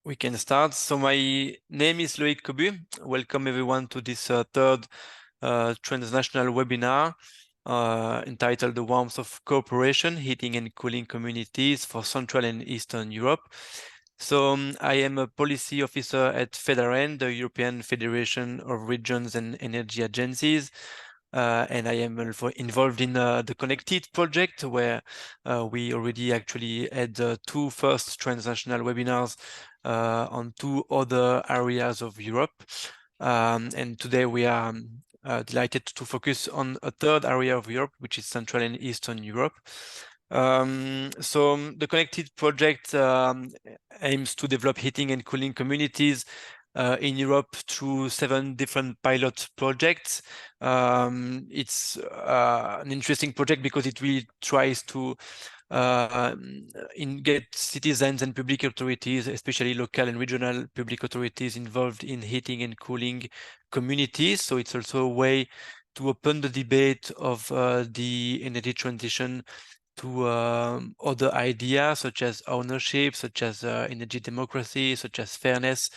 We can start. So my name is Loïc Cobu. Welcome everyone to this third transnational webinar entitled The Warmth of Cooperation, Heating and Cooling Communities for Central and Eastern Europe. So I am a policy officer at FEDEREN, the European Federation of Regions and Energy Agencies. And I am also involved in the ConnectHeat project, where we already actually had two first transnational webinars on two other areas of Europe. And today we are delighted to focus on a third area of Europe, which is Central and Eastern Europe. So the ConnectHeat project aims to develop heating and cooling communities in Europe through 7 different pilot projects. It's an interesting project because it really tries to get citizens and public authorities, especially local and regional public authorities, involved in heating and cooling communities. So it's also a way to open the debate of the energy transition to other ideas such as ownership, such as energy democracy, such as fairness.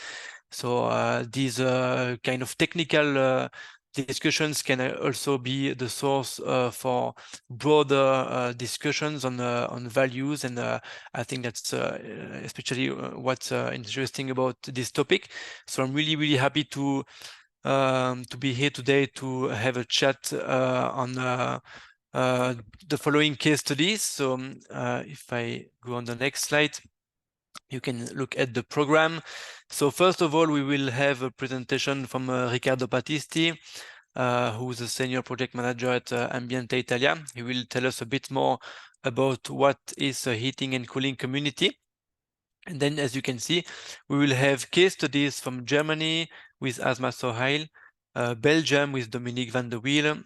So these kind of technical discussions can also be the source for broader discussions on values, and I think that's especially what's interesting about this topic. So I'm really happy to be here today to have a chat on the following case studies. So if I go on the next slide, you can look at the program. So first of all, we will have a presentation from Riccardo Battisti, who is a senior project manager at Ambiente Italia. He will tell us a bit more about what is a heating and cooling community. And then, as you can see, we will have case studies from Germany with Asma Sohail, Belgium with Dominique van der Wiel,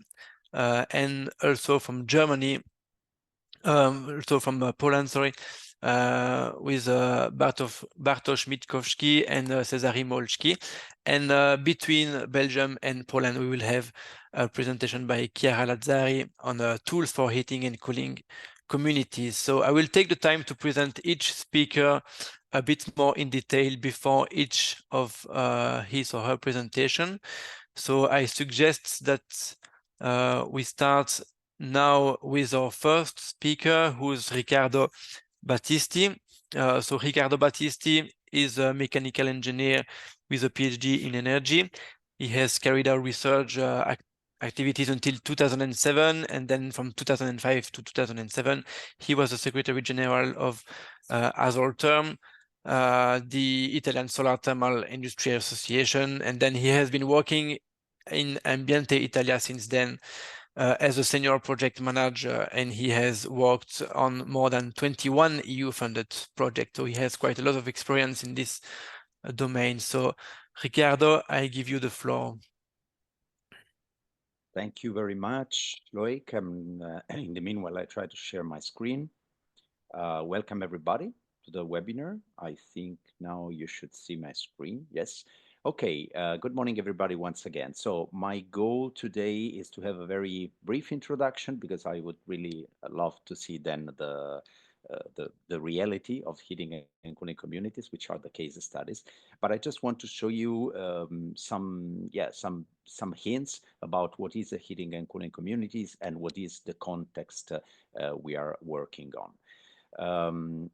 and also from Germany, also from Poland, sorry, with Bartosz Mitkowski and Cezary Molczki. And between Belgium and Poland, we will have a presentation by Chiara Lazzari on tools for heating and cooling communities. So I will take the time to present each speaker a bit more in detail before each of his or her presentation. So I suggest that we start now with our first speaker, who's Riccardo Battisti. So Riccardo Battisti is a mechanical engineer with a PhD in energy. He has carried out research activities until 2007, and then from 2005 to 2007, he was the Secretary General of Asolterm, the Italian Solar Thermal Industry Association, and then he has been working in Ambiente Italia since then as a senior project manager, and he has worked on more than 21 EU-funded projects. So he has quite a lot of experience in this domain. So Riccardo, I give you the floor. Thank you very much, Loic. In the meanwhile, I try to share my screen. Welcome everybody to the webinar. I think now you should see my screen. Yes. Okay. Good morning, everybody, once again. So my goal today is to have a very brief introduction because I would really love to see then the reality of heating and cooling communities, which are the case studies. But I just want to show you some hints about what is a heating and cooling communities and what is the context we are working on.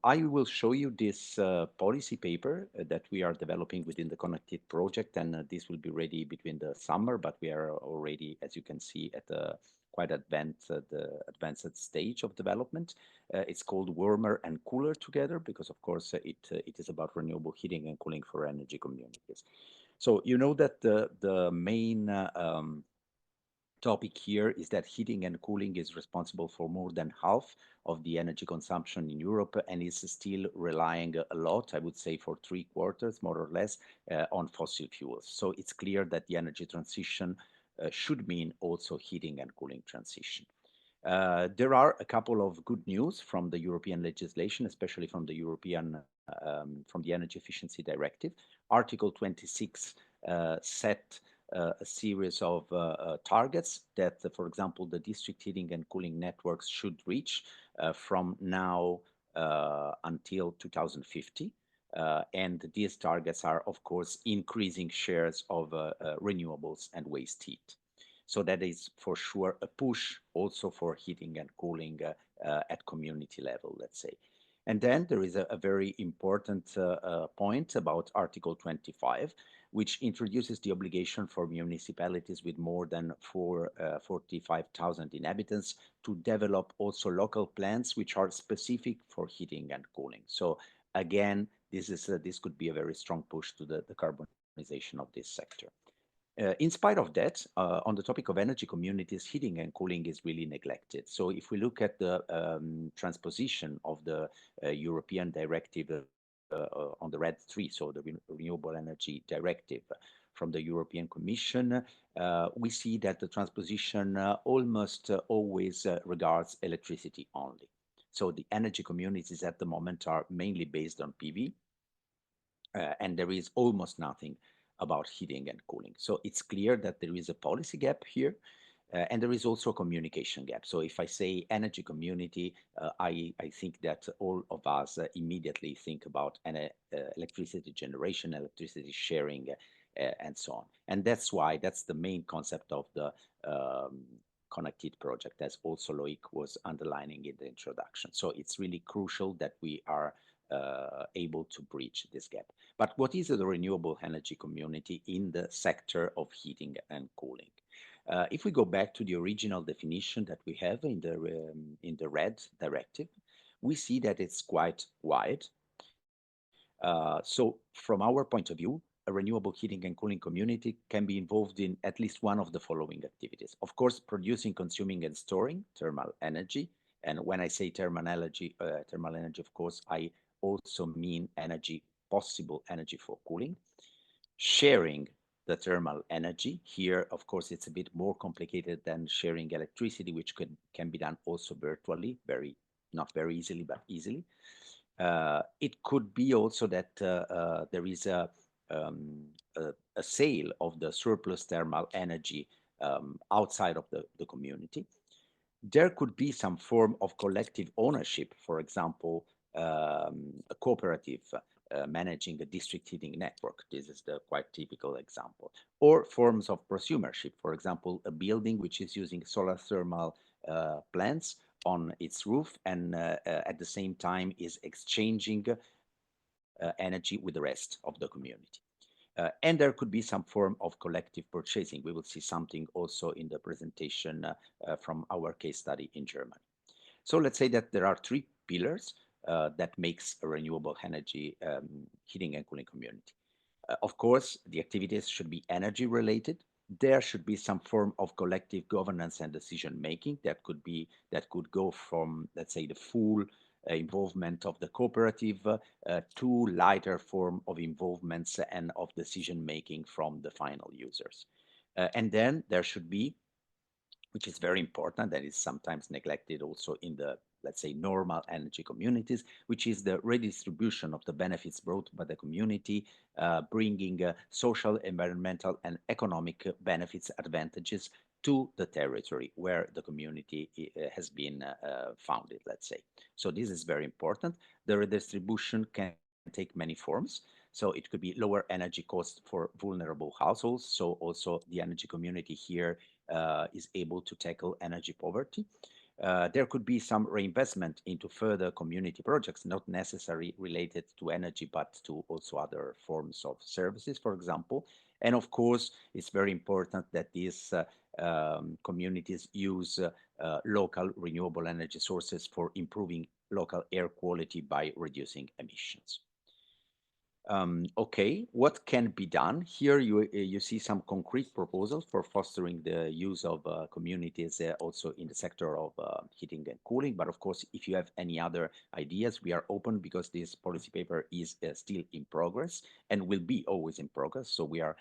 I will show you this policy paper that we are developing within the ConnectHeat project, and this will be ready between the summer, but we are already, as you can see, at a quite advanced stage of development. It's called Warmer and Cooler Together because, of course, it is about renewable heating and cooling for energy communities. So you know that the main topic here is that heating and cooling is responsible for more than half of the energy consumption in Europe and is still relying a lot, I would say for 3/4, more or less, on fossil fuels. So it's clear that the energy transition should mean also heating and cooling transition. There are a couple of good news from the European legislation, especially from the from the Energy Efficiency Directive. Article 26 set a series of targets that, for example, the district heating and cooling networks should reach from now until 2050. And these targets are, of course, increasing shares of renewables and waste heat. So that is for sure a push also for heating and cooling at community level, let's say. And then there is a very important point about Article 25, which introduces the obligation for municipalities with more than 45,000 inhabitants to develop also local plans which are specific for heating and cooling. So again, this could be a very strong push to the decarbonization of this sector. In spite of that, on the topic of energy communities, heating and cooling is really neglected. So if we look at the transposition of the European directive on the RED 3, so the Renewable Energy Directive from the European Commission, we see that the transposition almost always regards electricity only. So the energy communities at the moment are mainly based on PV, and there is almost nothing about heating and cooling. So it's clear that there is a policy gap here, and there is also a communication gap. So if I say energy community, I think that all of us immediately think about electricity generation, electricity sharing, and so on. And that's why that's the main concept of the ConnectHeat project, as also Loic was underlining in the introduction. So it's really crucial that we are able to bridge this gap. But what is the renewable energy community in the sector of heating and cooling? If we go back to the original definition that we have in the RED directive, we see that it's quite wide. So from our point of view, a renewable heating and cooling community can be involved in at least one of the following activities. Of course, producing, consuming, and storing thermal energy. And when I say thermal energy, of course, I also mean energy, possible energy for cooling. Sharing the thermal energy. Here, of course, it's a bit more complicated than sharing electricity, which can be done also virtually, not very easily, but easily. It could be also that there is a sale of the surplus thermal energy outside of the community. There could be some form of collective ownership, for example, a cooperative managing a district heating network. This is the quite typical example. Or forms of prosumership, for example, a building which is using solar thermal plants on its roof and at the same time is exchanging energy with the rest of the community. And there could be some form of collective purchasing. We will see something also in the presentation from our case study in Germany. So let's say that there are three pillars that makes a renewable energy heating and cooling community. Of course, the activities should be energy related. There should be some form of collective governance and decision making that could go from, let's say, the full involvement of the cooperative to lighter form of involvements and of decision making from the final users. And then there should be, which is very important, that is sometimes neglected also in the, let's say, normal energy communities, which is the redistribution of the benefits brought by the community, bringing social, environmental, and economic benefits, advantages to the territory where the community has been founded, let's say. So this is very important. The redistribution can take many forms. So it could be lower energy costs for vulnerable households. So also the energy community here is able to tackle energy poverty. There could be some reinvestment into further community projects, not necessarily related to energy, but to also other forms of services, for example. And of course, it's very important that these communities use local renewable energy sources for improving local air quality by reducing emissions. Okay, what can be done? Here you see some concrete proposals for fostering the use of communities also in the sector of heating and cooling. But of course, if you have any other ideas, we are open because this policy paper is still in progress and will be always in progress. So we are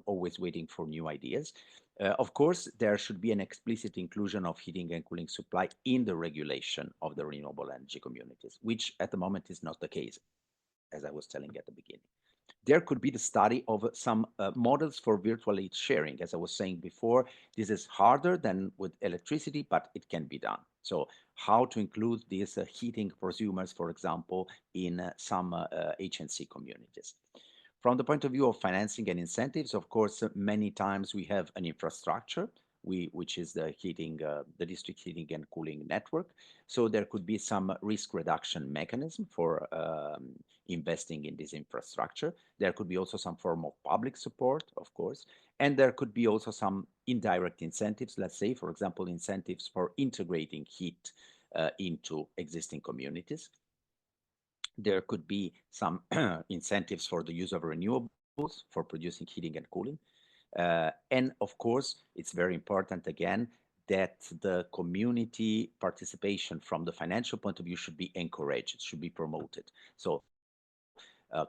always waiting for new ideas. Of course, there should be an explicit inclusion of heating and cooling supply in the regulation of the renewable energy communities, which at the moment is not the case, as I was telling at the beginning. There could be the study of some models for virtual heat sharing. As I was saying before, this is harder than with electricity, but it can be done. So how to include these heating prosumers, for example, in some HNC communities. From the point of view of financing and incentives, of course, many times we have an infrastructure, which is the heating, the district heating and cooling network. So there could be some risk reduction mechanism for investing in this infrastructure. There could be also some form of public support, of course, and there could be also some indirect incentives, let's say, for example, incentives for integrating heat into existing communities. There could be some incentives for the use of renewables for producing heating and cooling. And of course, it's very important again that the community participation from the financial point of view should be encouraged, should be promoted. So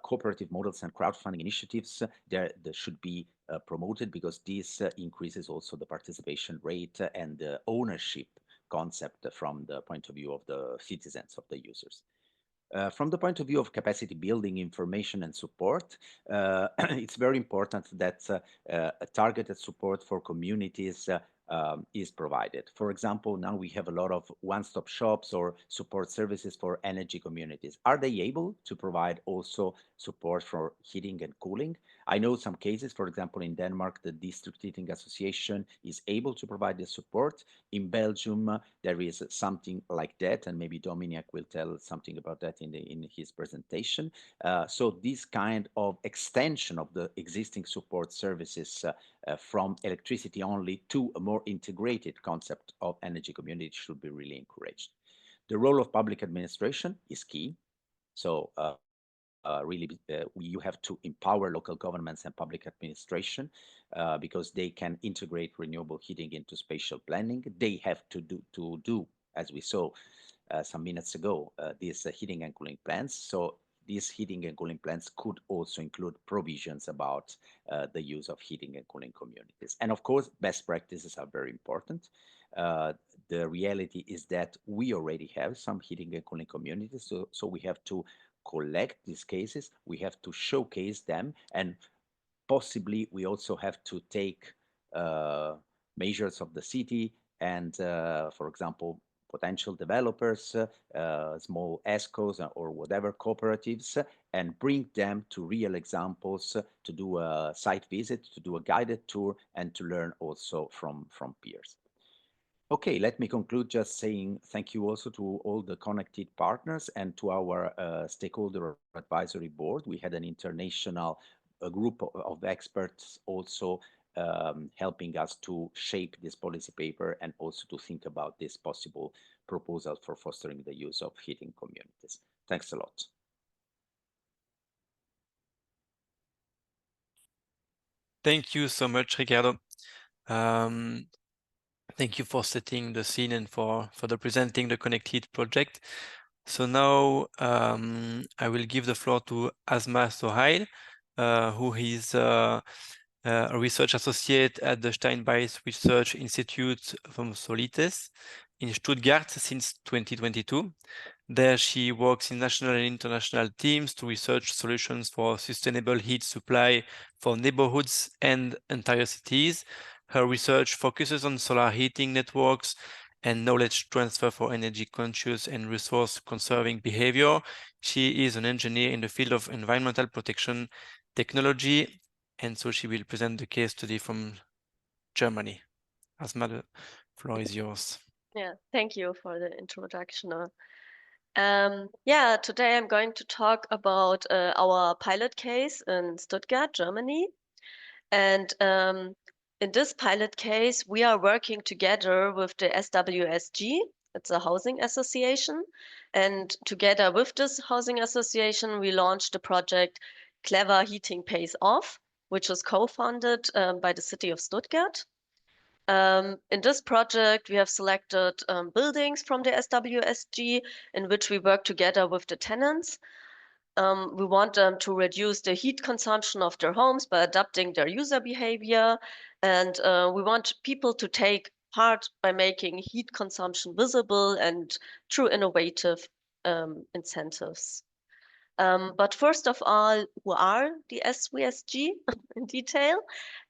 cooperative models and crowdfunding initiatives, they should be promoted because this increases also the participation rate and the ownership concept from the point of view of the citizens, of the users. From the point of view of capacity building, information and support, it's very important that a targeted support for communities is provided. For example, now we have a lot of one-stop shops or support services for energy communities. Are they able to provide also support for heating and cooling? I know some cases, for example, in Denmark, the District Heating Association is able to provide the support. In Belgium, there is something like that, and maybe Dominic will tell something about that in his presentation. So this kind of extension of the existing support services from electricity only to a more integrated concept of energy community should be really encouraged. The role of public administration is key. So really, you have to empower local governments and public administration because they can integrate renewable heating into spatial planning. They have to do as we saw some minutes ago, these heating and cooling plans. So these heating and cooling plans could also include provisions about the use of heating and cooling communities. And of course, best practices are very important. The reality is that we already have some heating and cooling communities, so we have to collect these cases, we have to showcase them, and possibly we also have to take measures of the city and, for example, potential developers, small ESCOs or whatever cooperatives, and bring them to real examples to do a site visit, to do a guided tour, and to learn also from peers. Okay, let me conclude just saying thank you also to all the ConnectHeat partners and to our stakeholder advisory board. We had an international group of experts also helping us to shape this policy paper and also to think about this possible proposal for fostering the use of heating communities. Thanks a lot. Thank you so much, Ricardo. Thank you for setting the scene and for the presenting the ConnectHeat project. So now I will give the floor to Asma Sohail, who is a research associate at the Steinbeis Research Institute from Solites in Stuttgart since 2022. There she works in national and international teams to research solutions for sustainable heat supply for neighborhoods and entire cities. Her research focuses on solar heating networks and knowledge transfer for energy conscious and resource conserving behavior. She is an engineer in the field of environmental protection technology, and so she will present the case study from Germany. Asma, the floor is yours. Yeah, thank you for the introduction. Yeah, today I'm going to talk about our pilot case in Stuttgart, Germany. And in this pilot case, we are working together with the SWSG. It's a housing association. And together with this housing association, we launched the project Clever Heating Pays Off, which is co-funded by the city of Stuttgart. In this project, we have selected buildings from the SWSG in which we work together with the tenants. We want them to reduce the heat consumption of their homes by adapting their user behavior. And we want people to take part by making heat consumption visible and through innovative incentives. But first of all, who are the SWSG in detail?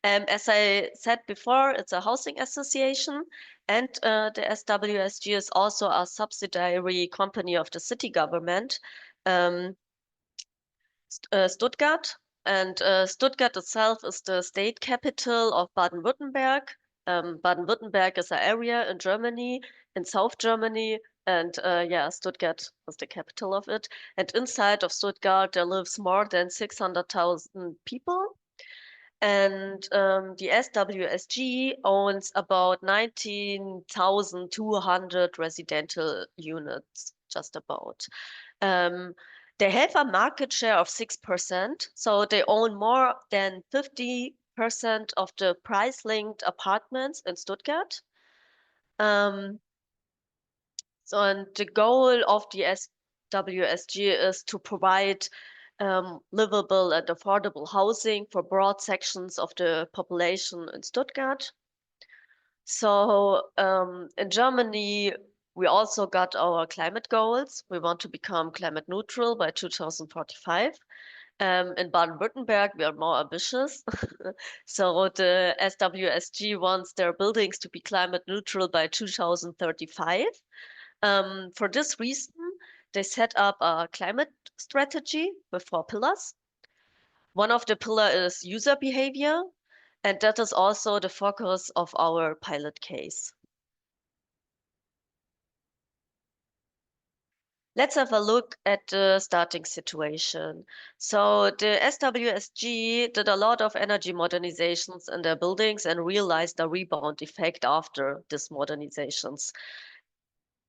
As I said before, it's a housing association, And the SWSG is also a subsidiary company of the city government, Stuttgart. And Stuttgart itself is the state capital of Baden-Württemberg. Baden-Württemberg is an area in Germany, in South Germany, and yeah, Stuttgart is the capital of it. And inside of Stuttgart, there lives more than 600,000 people. And the SWSG owns about 19,200 residential units, just about. They have a market share of 6%, so they own more than 50% of the price-linked apartments in Stuttgart. And the goal of the SWSG is to provide livable and affordable housing for broad sections of the population in Stuttgart. So in Germany, we also got our climate goals. We want to become climate neutral by 2045. In Baden-Württemberg, we are more ambitious. So the SWSG wants their buildings to be climate neutral by 2035. For this reason, they set up a climate strategy with 4 pillars. One of the pillars is user behavior, and that is also the focus of our pilot case. Let's have a look at the starting situation. So the SWSG did a lot of energy modernizations in their buildings and realized a rebound effect after these modernizations.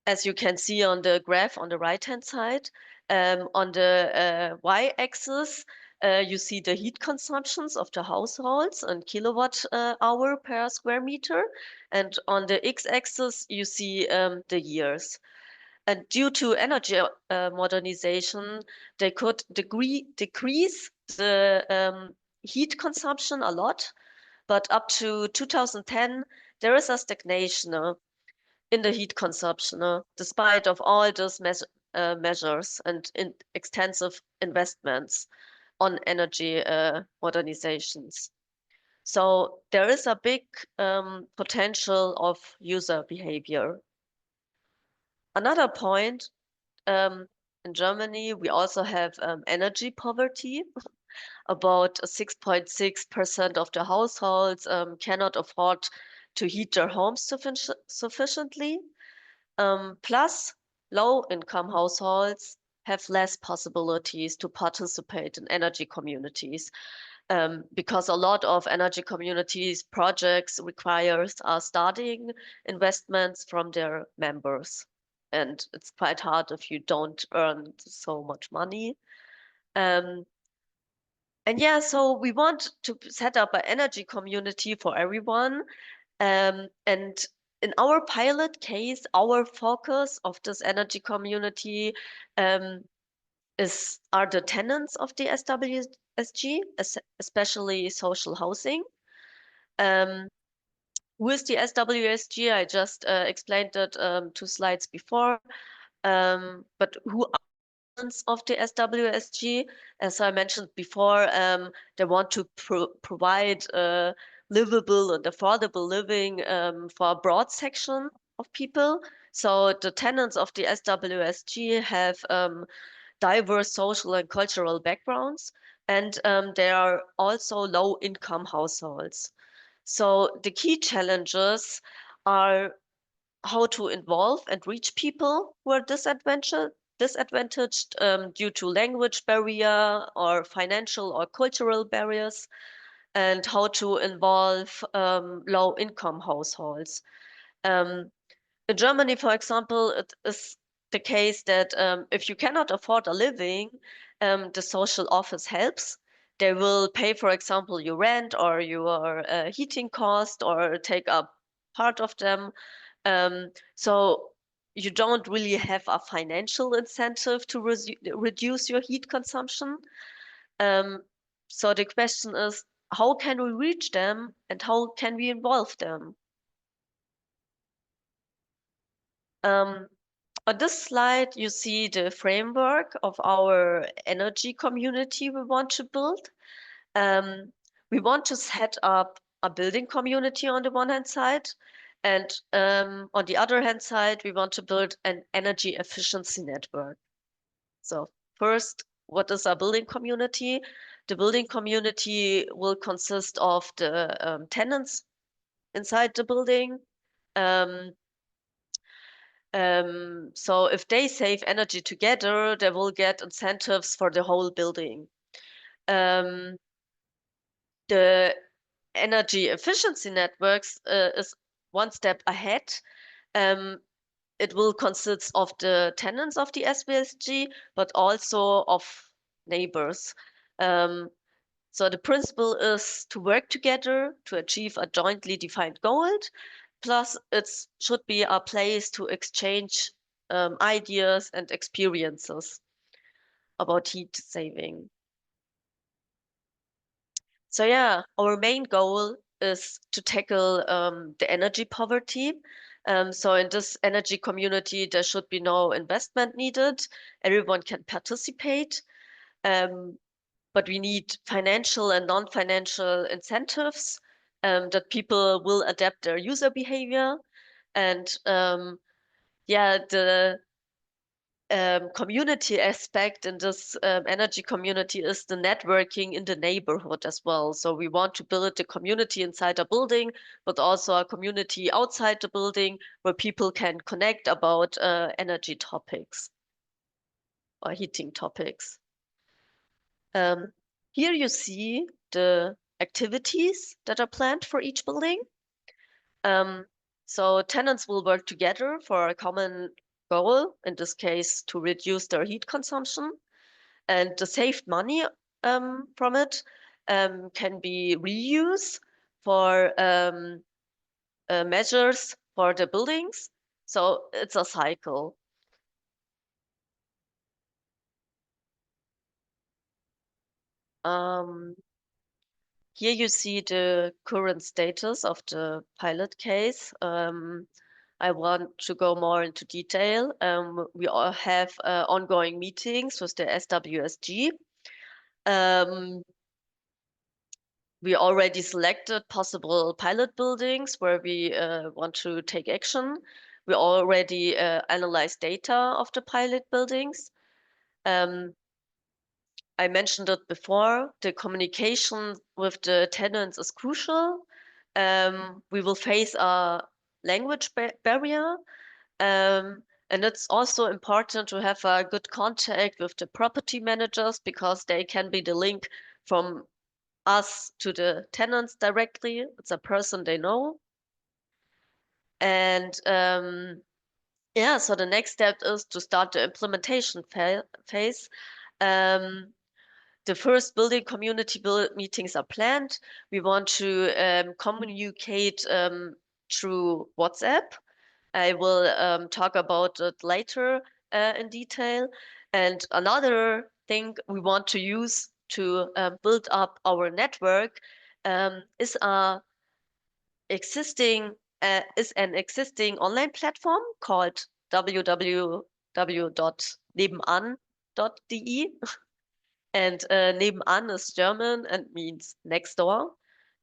As you can see on the graph on the right-hand side, on the y-axis, you see the heat consumptions of the households in kilowatt hour per square meter. And on the x-axis, you see the years. And due to energy modernization, they could decrease the heat consumption a lot. But up to 2010, there is a stagnation in the heat consumption, despite of all those measures and extensive investments on energy modernizations. So there is a big potential of user behavior. Another point, in Germany, we also have energy poverty. About 6.6% of the households cannot afford to heat their homes sufficiently. Plus, low-income households have less possibilities to participate in energy communities because a lot of energy communities projects requires starting investments from their members. And it's quite hard if you don't earn so much money. And yeah, so we want to set up an energy community for everyone. And in our pilot case, our focus of this energy community are the tenants of the SWSG, especially social housing. Who is the SWSG? I just explained it 2 slides before. But who are tenants of the SWSG? As I mentioned before, they want to provide livable and affordable living for a broad section of people. So the tenants of the SWSG have diverse social and cultural backgrounds, and they are also low-income households. So the key challenges are how to involve and reach people who are disadvantaged due to language barrier or financial or cultural barriers, and how to involve low-income households. In Germany, for example, it is the case that if you cannot afford a living, the social office helps. They will pay, for example, your rent or your heating cost or take up part of them. So you don't really have a financial incentive to reduce your heat consumption. So the question is, how can we reach them and how can we involve them? On this slide, you see the framework of our energy community we want to build. We want to set up a building community on the one hand side, And on the other hand side, we want to build an energy efficiency network. So first, what is our building community? The building community will consist of the tenants inside the building. So if they save energy together, they will get incentives for the whole building. The energy efficiency networks is one step ahead. It will consist of the tenants of the SVSG, but also of neighbors. So the principle is to work together to achieve a jointly defined goal. Plus, it should be a place to exchange ideas and experiences about heat saving. So yeah, our main goal is to tackle the energy poverty. So in this energy community, there should be no investment needed. Everyone can participate. But we need financial and non-financial incentives that people will adapt their user behavior. And yeah, the community aspect in this energy community is the networking in the neighborhood as well. So we want to build a community inside a building, but also a community outside the building where people can connect about energy topics or heating topics. Here you see the activities that are planned for each building. So tenants will work together for a common goal, in this case, to reduce their heat consumption. And the saved money from it can be reused for measures for the buildings. So it's a cycle. Here you see the current status of the pilot case. I want to go more into detail. We all have ongoing meetings with the SWSG. We already selected possible pilot buildings where we want to take action. We already analyzed data of the pilot buildings. I mentioned it before, the communication with the tenants is crucial. We will face a language barrier. And it's also important to have a good contact with the property managers because they can be the link from us to the tenants directly. It's a person they know. And yeah, so the next step is to start the implementation phase. The first building community meetings are planned. We want to communicate through WhatsApp. I will talk about it later in detail. And another thing we want to use to build up our network is an existing online platform called www.nebenan.de. And nebenan is German and means next door.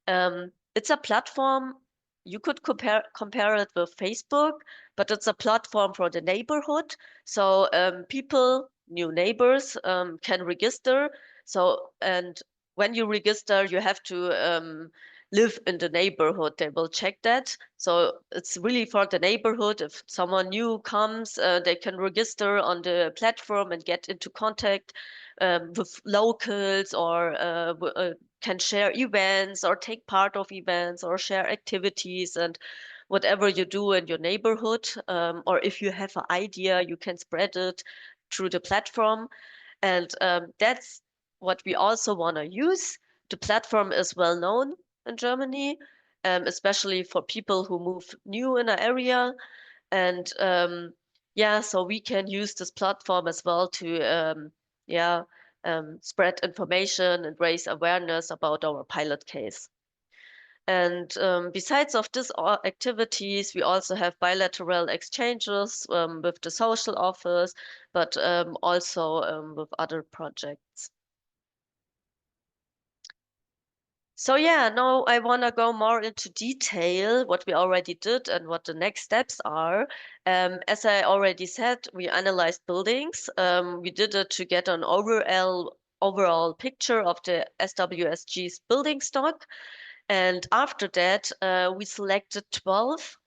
It's a platform, you could compare it with Facebook, but it's a platform for the neighborhood. So people, new neighbors, can register. So, and when you register, you have to live in the neighborhood. They will check that. So it's really for the neighborhood. If someone new comes, they can register on the platform and get into contact with locals, or can share events or take part of events or share activities and whatever you do in your neighborhood. Or if you have an idea, you can spread it through the platform. And that's what we also want to use. The platform is well known in Germany, especially for people who move new in an area. And yeah, so we can use this platform as well to spread information and raise awareness about our pilot case. And besides of these activities, we also have bilateral exchanges with the social office, but also with other projects. So yeah, now I want to go more into detail what we already did and what the next steps are. As I already said, we analyzed buildings. We did it to get an overall picture of the SWSG's building stock. And after that, we selected 12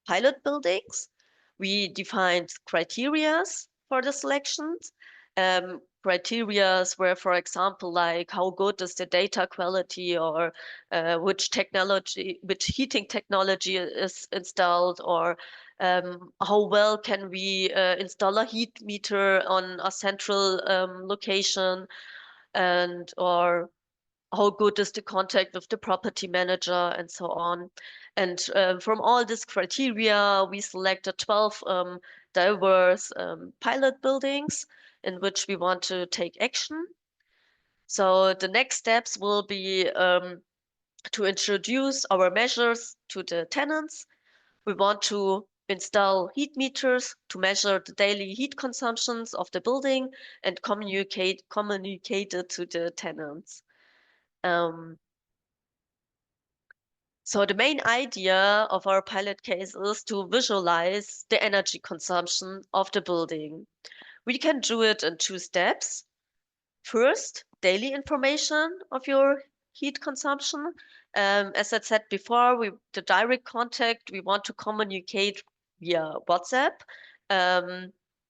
pilot buildings. We defined criterias for the selections. Criterias were, for example, like how good is the data quality, or which heating technology is installed, or how well can we install a heat meter on a central location, and or how good is the contact with the property manager, and so on. And from all these criteria, we selected 12 diverse pilot buildings in which we want to take action. So the next steps will be to introduce our measures to the tenants. We want to install heat meters to measure the daily heat consumptions of the building and communicate it to the tenants. So the main idea of our pilot case is to visualize the energy consumption of the building. We can do it in 2 steps. First, daily information of your heat consumption. As I said before, the direct contact, we want to communicate via WhatsApp.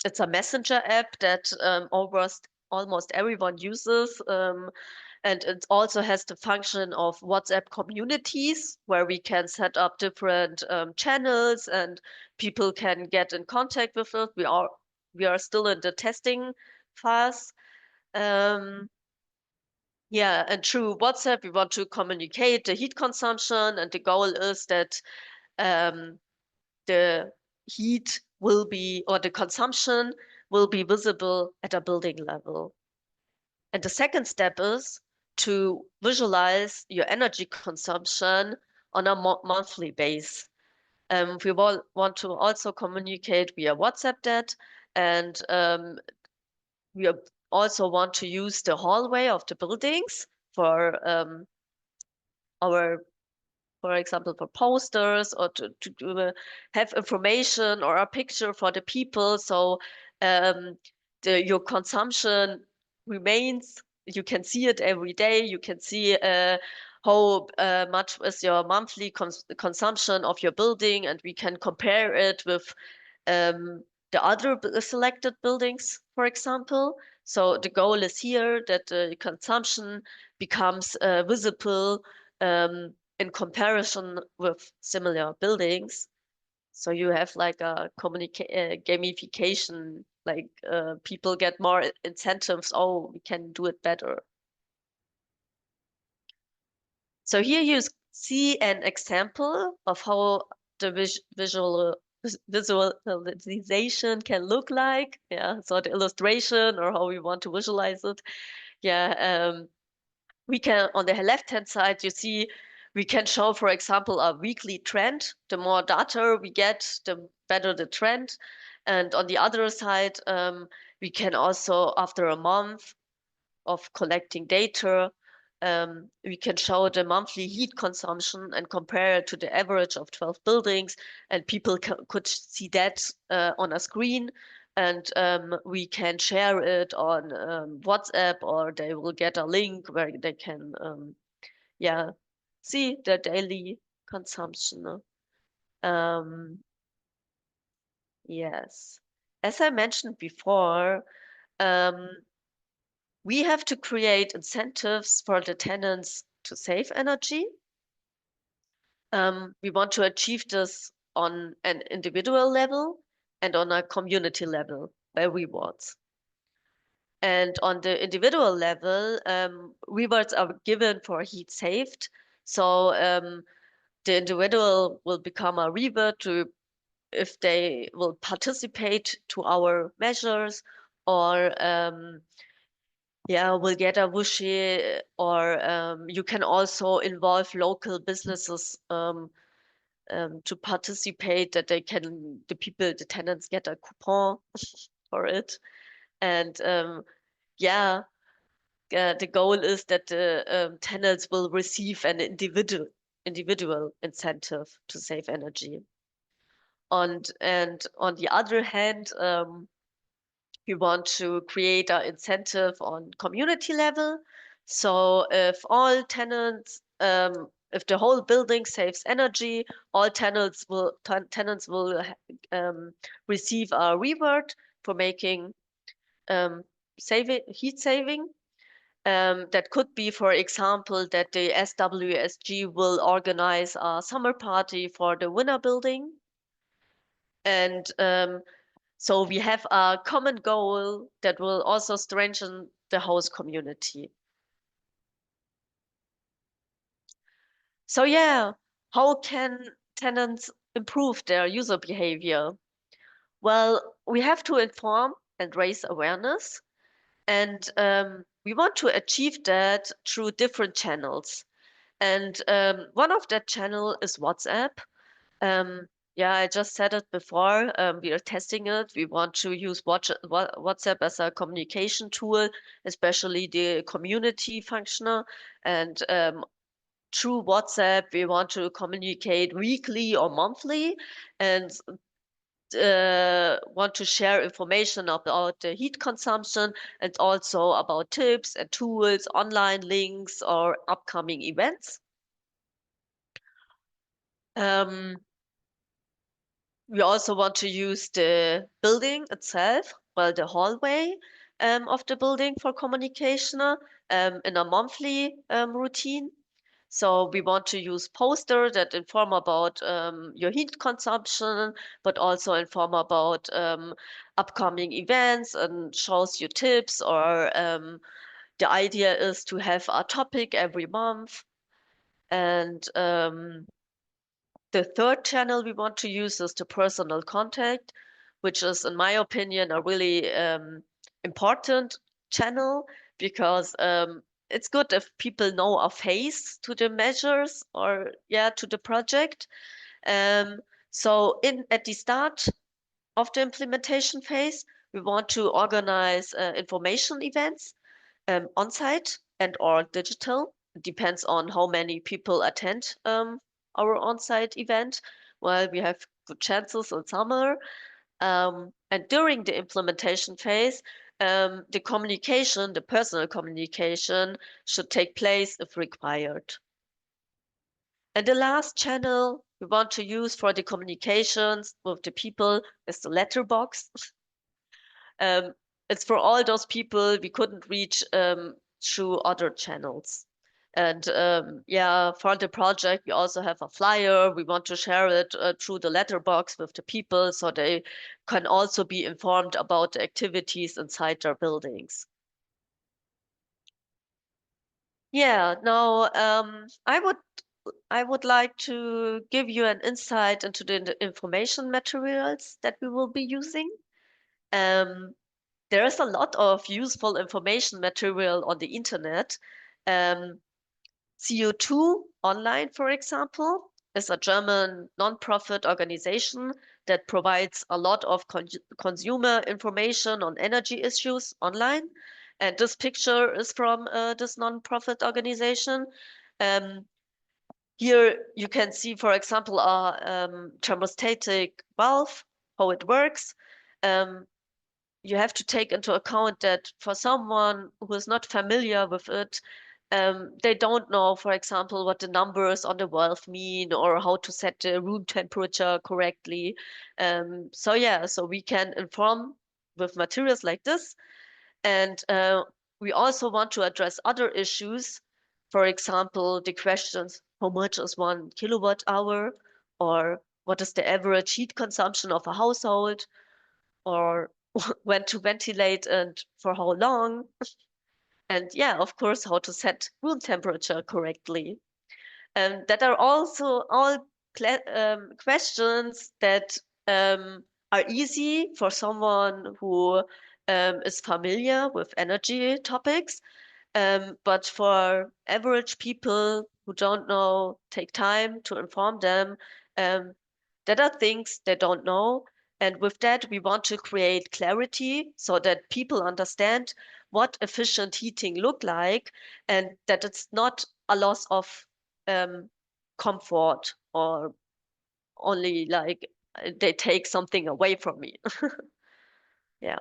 It's a messenger app that almost everyone uses. And it also has the function of WhatsApp communities where we can set up different channels and people can get in contact with it. We are still in the testing phase. Yeah, and through WhatsApp, we want to communicate the heat consumption, and the goal is that the heat will be, or the consumption will be visible at a building level. And the second step is to visualize your energy consumption on a monthly base. We want to also communicate via WhatsApp that, and we also want to use the hallway of the buildings for our, for example, for posters, or to have information or a picture for the people. So your consumption remains, you can see it every day. You can see how much is your monthly consumption of your building, and we can compare it with the other selected buildings, for example. So the goal is here that the consumption becomes visible in comparison with similar buildings. So you have like a gamification, like people get more incentives. Oh, we can do it better. So here you see an example of how the visualization can look like. Yeah, so the illustration or how we want to visualize it. Yeah, we can, on the left-hand side, you see we can show, for example, a weekly trend. The more data we get, the better the trend. And on the other side, we can also, after a month of collecting data, we can show the monthly heat consumption and compare it to the average of 12 buildings, and people could see that on a screen, and we can share it on WhatsApp, or they will get a link where they can yeah, see the daily consumption. Yes, as I mentioned before, um, we have to create incentives for the tenants to save energy. We want to achieve this on an individual level and on a community level by rewards. And on the individual level, rewards are given for heat saved. So the individual will become a reward to if they will participate to our measures, or yeah, will get a wushi, or you can also involve local businesses to participate, that the tenants get a coupon for it. And yeah, the goal is that the tenants will receive an individual incentive to save energy. And on the other hand, we want to create an incentive on community level. So if all tenants, if the whole building saves energy, all tenants will receive a reward for making heat saving. That could be, for example, that the SWSG will organize a summer party for the winner building. And so we have a common goal that will also strengthen the host community. So yeah, how can tenants improve their user behavior? Well, we have to inform and raise awareness. And we want to achieve that through different channels. And one of that channel is WhatsApp. Yeah, I just said it before. We are testing it. We want to use WhatsApp as a communication tool, especially the community functional. And through WhatsApp, we want to communicate weekly or monthly, and want to share information about the heat consumption and also about tips and tools, online links, or upcoming events. We also want to use the building itself, well, the hallway of the building for communication in a monthly routine. So we want to use posters that inform about your heat consumption, but also inform about upcoming events and shows you tips, or the idea is to have a topic every month. And the third channel we want to use is the personal contact, which is, in my opinion, a really important channel, because it's good if people know a face to the measures, or to the project. So at the start of the implementation phase, we want to organize information events on site and or digital. It depends on how many people attend our on-site event. Well, we have good chances in summer. And during the implementation phase, the personal communication should take place if required. And the last channel we want to use for the communications with the people is the letterbox. It's for all those people we couldn't reach through other channels. And for the project, we also have a flyer. We want to share it through the letterbox with the people, so they can also be informed about the activities inside their buildings. Yeah, now I would like to give you an insight into the information materials that we will be using. There is a lot of useful information material on the internet. CO2 Online, for example, is a German non-profit organization that provides a lot of consumer information on energy issues online. And this picture is from this non-profit organization. Here you can see, for example, a thermostatic valve, how it works. You have to take into account that for someone who is not familiar with it, they don't know, for example, what the numbers on the valve mean, or how to set the room temperature correctly. So we can inform with materials like this. And we also want to address other issues. For example, the questions, how much is 1 kilowatt hour? Or what is the average heat consumption of a household? Or when to ventilate and for how long? And of course, how to set room temperature correctly. And that are also all questions that are easy for someone who is familiar with energy topics. But for average people who don't know, take time to inform them, that are things they don't know. And with that, we want to create clarity so that people understand what efficient heating look like, and that it's not a loss of comfort, or only like they take something away from me. Yeah.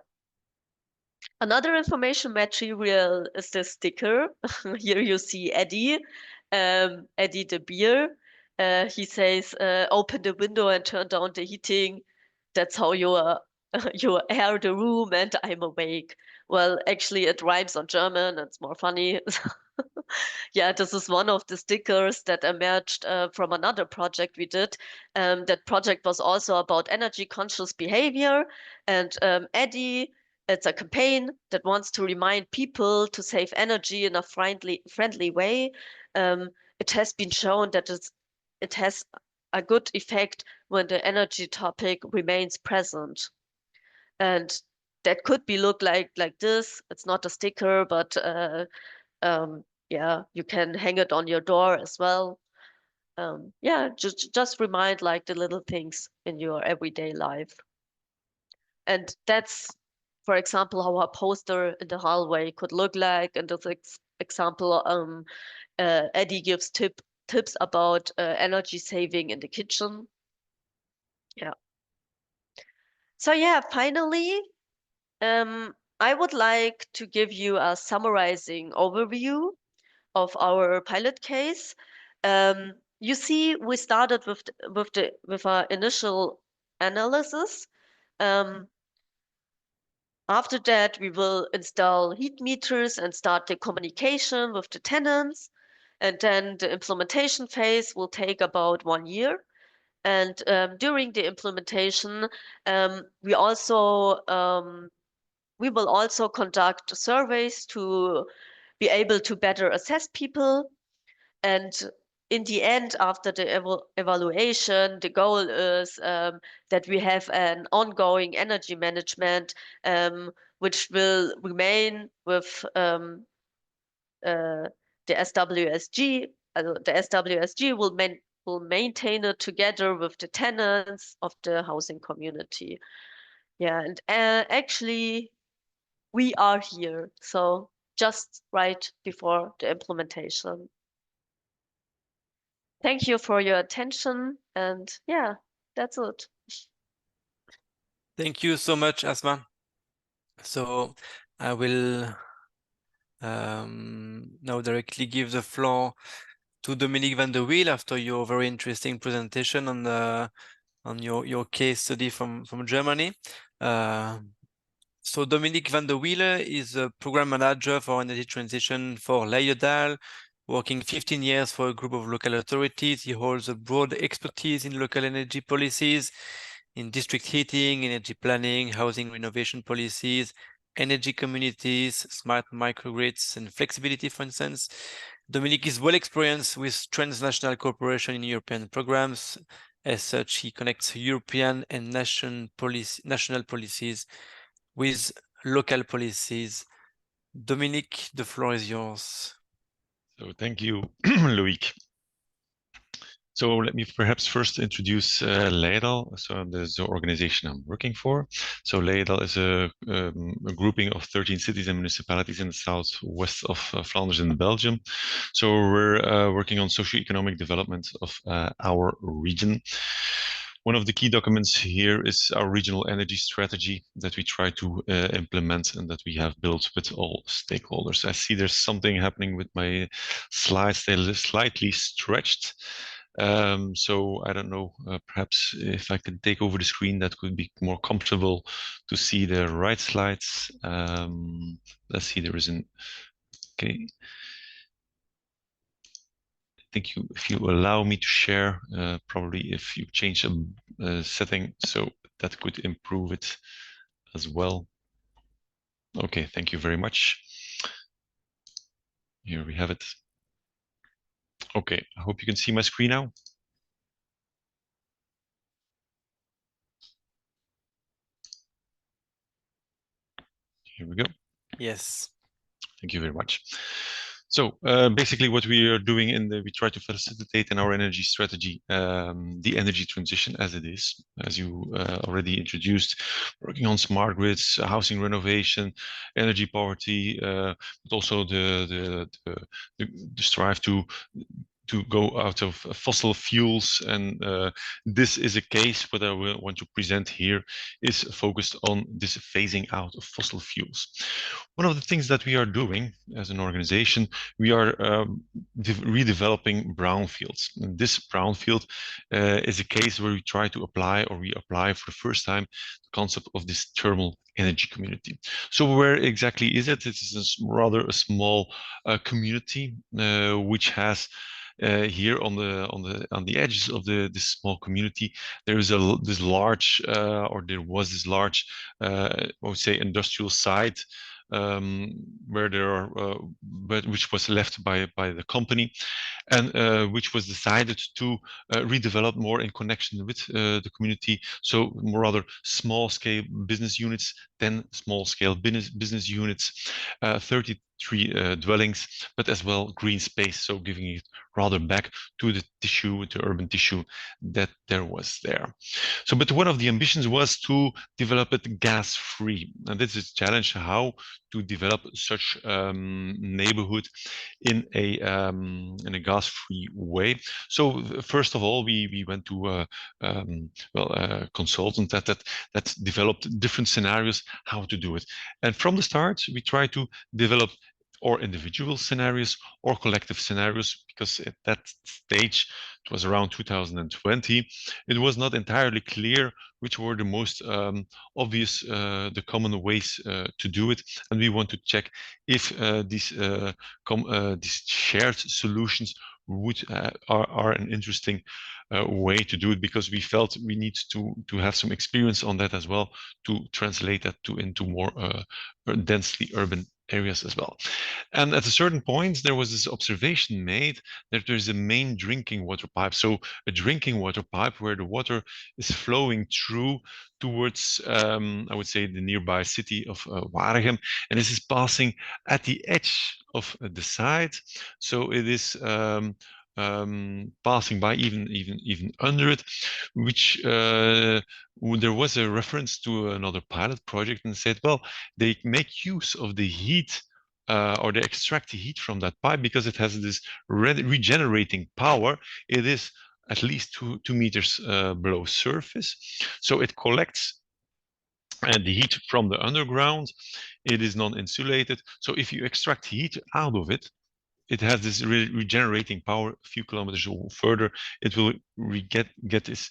Another information material is the sticker. Here you see Eddie, Eddie the beer. He says, open the window and turn down the heating. That's how you you air the room and I'm awake. Well, actually it rhymes on German. It's more funny. Yeah, this is one of the stickers that emerged from another project we did. That project was also about energy conscious behavior. And Eddie, it's a campaign that wants to remind people to save energy in a friendly way. It has been shown that it has a good effect when the energy topic remains present. And that could be look like this. It's not a sticker, but yeah, you can hang it on your door as well. Yeah, just remind like the little things in your everyday life. And that's, for example, how a poster in the hallway could look like. And this example, Eddie gives tips about energy saving in the kitchen. Yeah. So yeah, finally, I would like to give you a summarizing overview of our pilot case. You see, we started with our initial analysis. After that, we will install heat meters and start the communication with the tenants. And then the implementation phase will take about 1 year. And during the implementation, we will also conduct surveys to be able to better assess people. And in the end, after the evaluation, the goal is that we have an ongoing energy management, which will remain with the SWSG. The SWSG will maintain it together with the tenants of the housing community. Yeah, and actually, we are here. So just right before the implementation. Thank you for your attention. And yeah, that's it. Thank you so much, Asma. So I will now directly give the floor to Dominique van der Wiel after your very interesting presentation on your case study from Germany. So Dominique van der Wiel is a program manager for energy transition for Leiden, working 15 years for a group of local authorities. He holds a broad expertise in local energy policies, in district heating, energy planning, housing renovation policies, energy communities, smart microgrids, and flexibility, for instance. Dominique is well experienced with transnational cooperation in European programs. As such, he connects European and national policies with local policies. Dominique, the floor is yours. So thank you, Loïc. So let me perhaps first introduce Leidal. So this is the organization I'm working for. So Leidal is a grouping of 13 cities and municipalities in the southwest of Flanders in Belgium. So we're working on socio-economic development of our region. One of the key documents here is our regional energy strategy that we try to implement and that we have built with all stakeholders. I see there's something happening with my slides. They're slightly stretched. So I don't know, perhaps if I can take over the screen, that could be more comfortable to see the right slides. Let's see, there is an, okay. I think if you allow me to share, probably if you change a setting, so that could improve it as well. Okay, thank you very much. Here we have it. Okay, I hope you can see my screen now. Here we go. Yes. Thank you very much. So basically what we are doing we try to facilitate in our energy strategy, the energy transition as it is, as you already introduced, working on smart grids, housing renovation, energy poverty, but also the strive to go out of fossil fuels. And this is a case what I want to present here is focused on this phasing out of fossil fuels. One of the things that we are doing as an organization, we are redeveloping brownfields. And this brownfield is a case where we try to apply, or we apply for the first time, the concept of this thermal energy community. So where exactly is it? It is rather a small community which has here on the edges of this small community, there is this large or there was this large I would say industrial site where there are which was left by the company, and which was decided to redevelop more in connection with the community. So more rather small scale business units, 10 small scale business units, 33 dwellings, but as well green space, so giving it rather back to the tissue, the urban tissue that there was there. So, but one of the ambitions was to develop it gas-free, and this is a challenge, how to develop such neighborhood in a gas-free way. So first of all, we went to a consultant that developed different scenarios how to do it, and from the start we tried to develop or individual scenarios or collective scenarios, because at that stage, it was around 2020, it was not entirely clear which were the most obvious, the common ways to do it. And we want to check if these shared solutions are an interesting way to do it, because we felt we need to have some experience on that as well, to translate that into more densely urban areas as well. And at a certain point, there was this observation made that there's a main drinking water pipe. So a drinking water pipe where the water is flowing through towards, I would say, the nearby city of Waregem. And this is passing at the edge of the site. So it is passing by even under it, which there was a reference to another pilot project and said, well, they make use of the heat or they extract the heat from that pipe because it has this regenerating power. It is at least 2 meters below surface. So it collects the heat from the underground. It is non-insulated. So if you extract heat out of it, it has this regenerating power. A few kilometers further, it will get this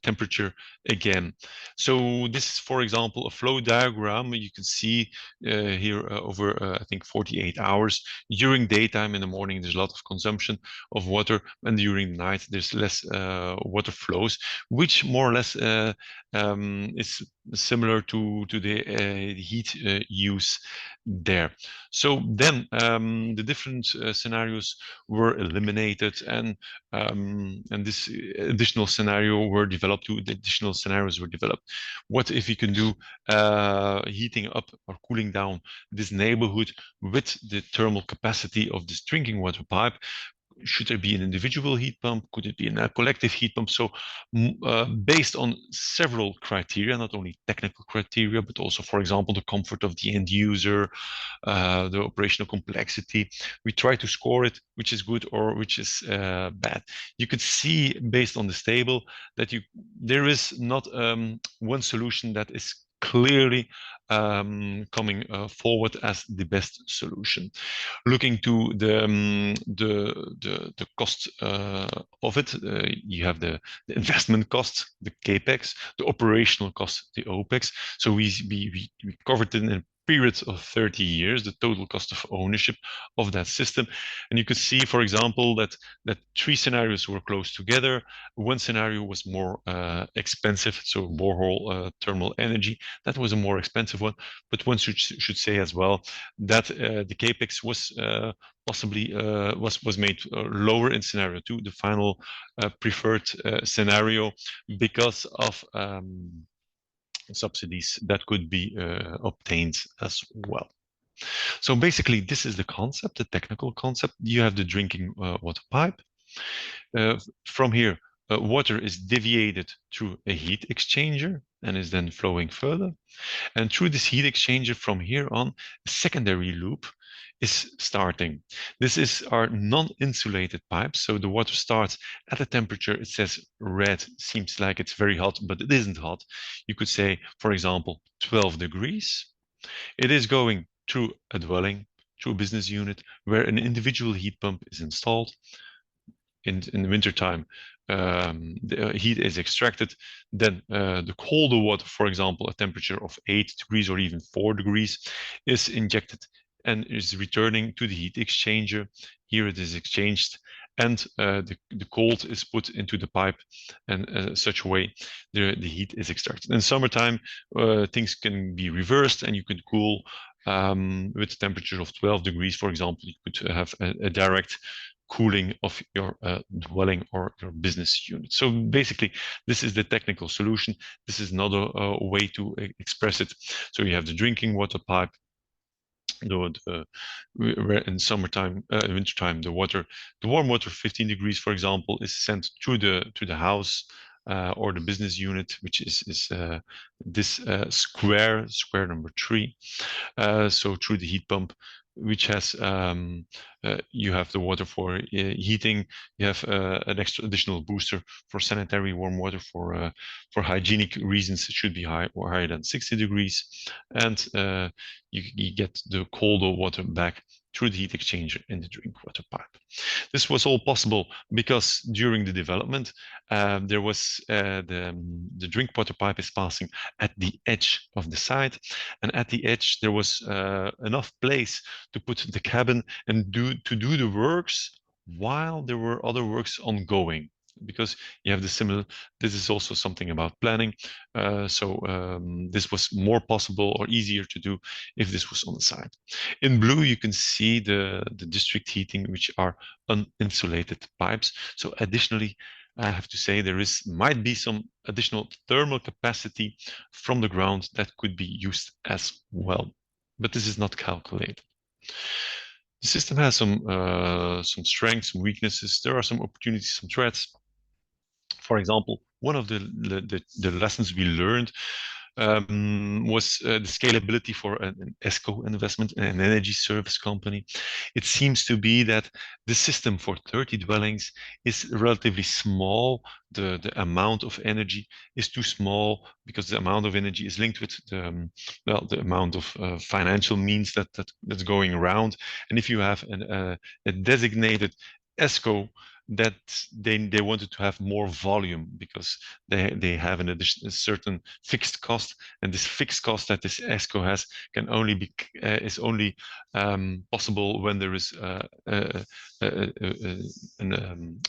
temperature again. So this is, for example, a flow diagram. You can see here over, I think, 48 hours. During daytime in the morning, there's a lot of consumption of water, and during the night, there's less water flows, which more or less is similar to the heat use there. So then the different scenarios were eliminated, and this additional scenario were developed. The additional scenarios were developed. What if you can do heating up or cooling down this neighborhood with the thermal capacity of this drinking water pipe? Should there be an individual heat pump? Could it be a collective heat pump? So based on several criteria, not only technical criteria, but also, for example, the comfort of the end user, the operational complexity, we try to score it, which is good or which is bad. You could see based on this table that there is not one solution that is clearly coming forward as the best solution. Looking to the cost of it, you have the investment cost, the capex, the operational cost, the opex. So we covered it in a period of 30 years, the total cost of ownership of that system. And you could see, for example, that 3 scenarios were close together. One scenario was more expensive, so borehole thermal energy. That was a more expensive one. But one should say as well that the capex was possibly was made lower in scenario 2, the final preferred scenario, because of subsidies that could be obtained as well. So basically, this is the concept, the technical concept. You have the drinking water pipe. From here, water is deviated through a heat exchanger and is then flowing further. And through this heat exchanger from here on, a secondary loop is starting. This is our non-insulated pipe. So the water starts at a temperature, it says red, seems like it's very hot, but it isn't hot. You could say, for example, 12 degrees. It is going through a dwelling, through a business unit, where an individual heat pump is installed. In the wintertime, the heat is extracted. Then the colder water, for example, a temperature of 8 degrees or even 4 degrees, is injected and is returning to the heat exchanger. Here it is exchanged, and the cold is put into the pipe, and such a way the heat is extracted. In summertime, things can be reversed, and you could cool with a temperature of 12 degrees, for example. You could have a direct cooling of your dwelling or your business unit. So basically, this is the technical solution. This is another way to express it. So you have the drinking water pipe. Where in summertime, wintertime, the warm water, 15 degrees, for example, is sent to the house or the business unit, which is this square number 3. So through the heat pump, which has you have the water for heating, you have an additional booster for sanitary warm water. For hygienic reasons, it should be higher than 60 degrees, and you get the colder water back through the heat exchanger in the drink water pipe. This was all possible because during the development, there was the drink water pipe is passing at the edge of the site, and at the edge there was enough place to put the cabin and do the works while there were other works ongoing. Because you have the similar, this is also something about planning. This was more possible or easier to do if this was on the side. In blue, you can see the district heating, which are uninsulated pipes. So additionally, I have to say there might be some additional thermal capacity from the ground that could be used as well, but this is not calculated. The system has some strengths, some weaknesses. There are some opportunities, some threats. For example, one of the lessons we learned was the scalability for an ESCO investment, an energy service company. It seems to be that the system for 30 dwellings is relatively small. The amount of energy is too small because the amount of energy is linked with the amount of financial means that's going around. And if you have a designated ESCO, that they wanted to have more volume because they have a certain fixed cost, and this fixed cost that this ESCO has can only be is only possible when there is a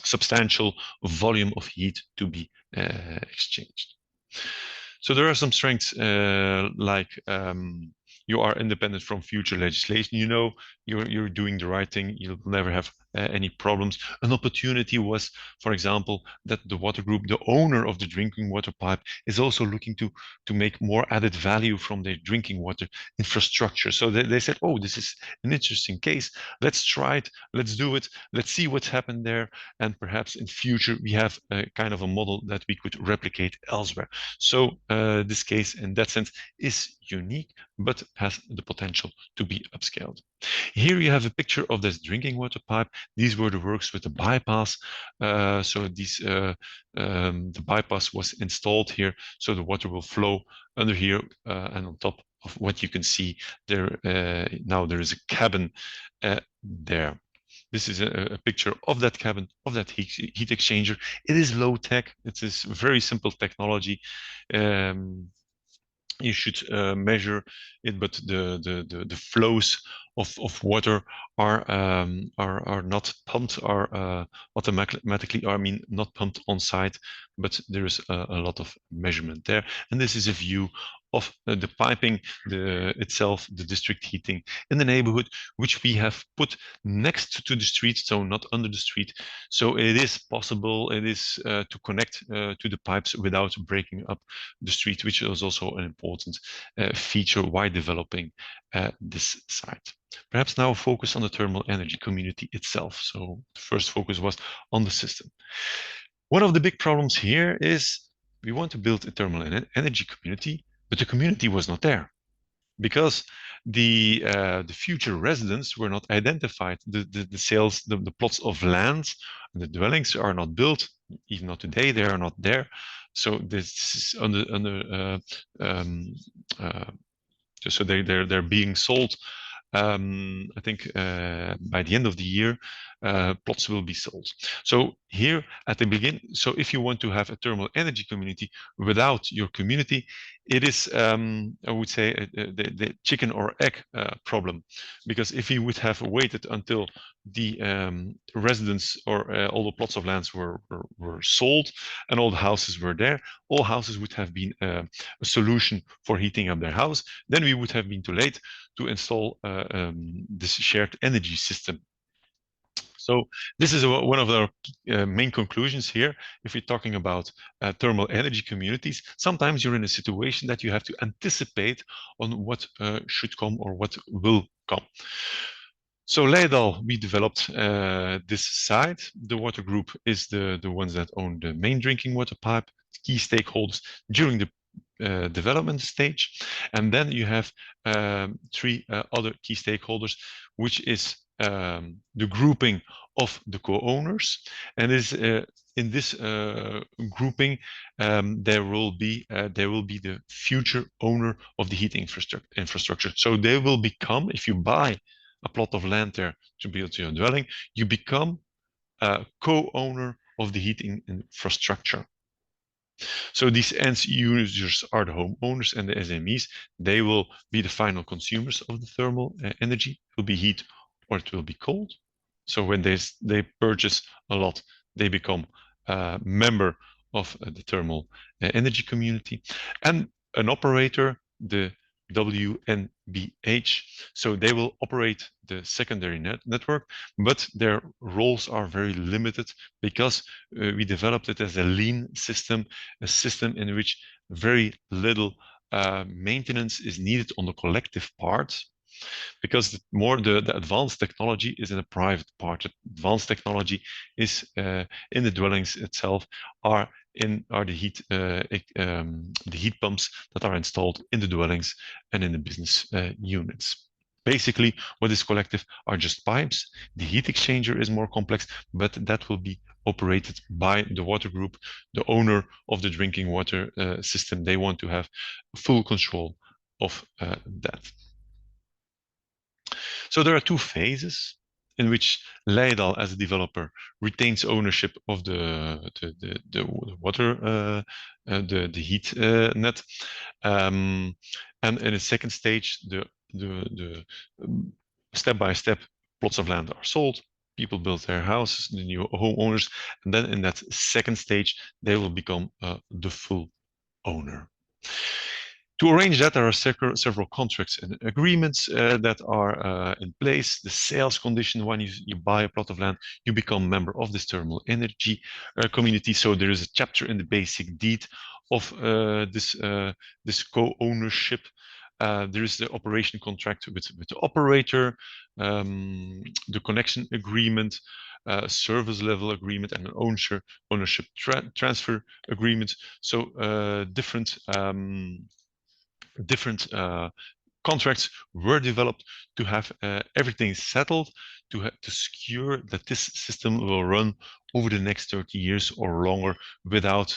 substantial volume of heat to be exchanged. So there are some strengths like you are independent from future legislation. You know, you're doing the right thing. You'll never have any problems. An opportunity was, for example, that the water group, the owner of the drinking water pipe, is also looking to make more added value from their drinking water infrastructure. So they said, oh, this is an interesting case. Let's try it. Let's do it. Let's see what's happened there. And perhaps in future, we have a kind of a model that we could replicate elsewhere. So this case, in that sense, is unique, but has the potential to be upscaled. Here you have a picture of this drinking water pipe. These were the works with the bypass. The bypass was installed here, so the water will flow under here and on top of what you can see there. Now there is a cabin there. This is a picture of that cabin, of that heat exchanger. It is low tech. It is very simple technology. You should measure it, but the flows of water are not pumped, are automatically, I mean, not pumped on site, but there is a lot of measurement there. And this is a view of the piping itself, the district heating in the neighborhood, which we have put next to the street, so not under the street. So it is possible, it is to connect to the pipes without breaking up the street, which is also an important feature while developing this site. Perhaps now focus on the thermal energy community itself. So the first focus was on the system. One of the big problems here is we want to build a thermal energy community, but the community was not there because the future residents were not identified. The plots of land, the dwellings are not built. Even not today, they are not there. So this is so they're being sold. I think by the end of the year, plots will be sold. So here at the beginning, so if you want to have a thermal energy community without your community, it is, I would say, the chicken or egg problem. Because if you would have waited until the residents or all the plots of lands were sold and all the houses were there, all houses would have been a solution for heating up their house, then we would have been too late to install this shared energy system. So this is one of our main conclusions here. If we're talking about thermal energy communities, sometimes you're in a situation that you have to anticipate on what should come or what will come. So Leidal, we developed this site. The water group is the ones that own the main drinking water pipe, key stakeholders during the development stage. And then you have three other key stakeholders, which is the grouping of the co-owners. And is in this grouping, there will be the future owner of the heating infrastructure. So they will become, if you buy a plot of land there to build your dwelling, you become a co-owner of the heating infrastructure. So these end users are the homeowners and the SMEs. They will be the final consumers of the thermal energy. It will be heat or it will be cold. So when they purchase a lot, they become a member of the thermal energy community. And an operator, the WNBH. So they will operate the secondary network, but their roles are very limited because we developed it as a lean system, a system in which very little maintenance is needed on the collective part, because the advanced technology is in the private part. Advanced technology is in the dwellings itself, are the heat pumps that are installed in the dwellings and in the business units. Basically, what is collective are just pipes. The heat exchanger is more complex, but that will be operated by the water group, the owner of the drinking water system. They want to have full control of that. So there are two phases in which Leidal, as a developer, retains ownership of the water, the heat net, and in a second stage, the step-by-step plots of land are sold. People build their houses, the new homeowners, and then in that second stage, they will become the full owner. To arrange that, there are several contracts and agreements that are in place. The sales condition, when you buy a plot of land, you become a member of this thermal energy community. So there is a chapter in the basic deed of this co-ownership. There is the operation contract with the operator, the connection agreement, service level agreement, and an ownership transfer agreement. So different contracts were developed to have everything settled, to secure that this system will run over the next 30 years or longer without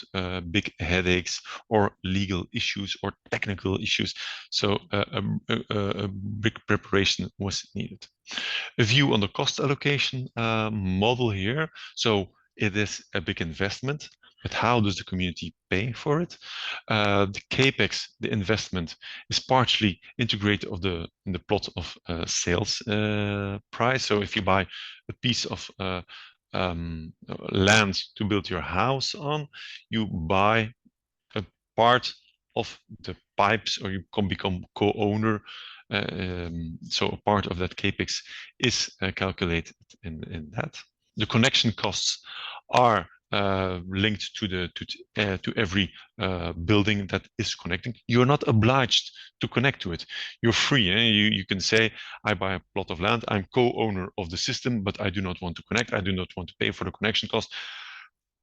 big headaches or legal issues or technical issues. So a big preparation was needed. A view on the cost allocation model here. So it is a big investment, but how does the community pay for it? The capex, the investment, is partially integrated in the plot of sales price. So if you buy a piece of land to build your house on, you buy a part of the pipes, or you can become co-owner. So a part of that capex is calculated in that. The connection costs are linked to every building that is connecting. You're not obliged to connect to it. You're free. You can say, I buy a plot of land, I'm co-owner of the system, but I do not want to connect. I do not want to pay for the connection cost.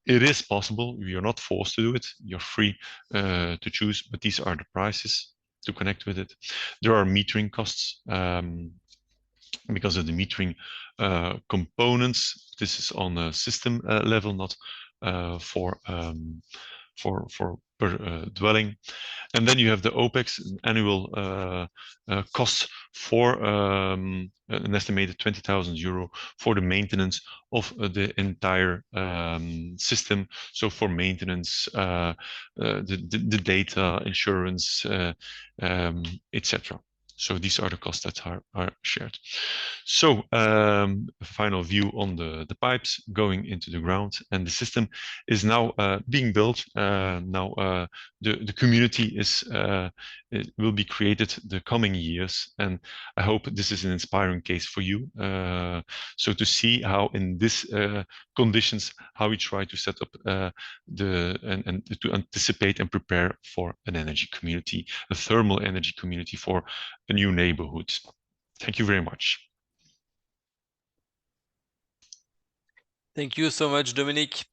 It is possible. You're not forced to do it. You're free to choose, but these are the prices to connect with it. There are metering costs because of the metering components. This is on a system level, not for per dwelling. And then you have the OPEX, annual costs for an estimated 20,000 euro for the maintenance of the entire system. So for maintenance, the data, insurance, etc. So these are the costs that are shared. So a final view on the pipes going into the ground, and the system is now being built. Now the community it will be created the coming years, and I hope this is an inspiring case for you. So to see how in this conditions, how we try to set up and to anticipate and prepare for an energy community, a thermal energy community for a new neighborhood. Thank you very much. Thank you so much, Dominic.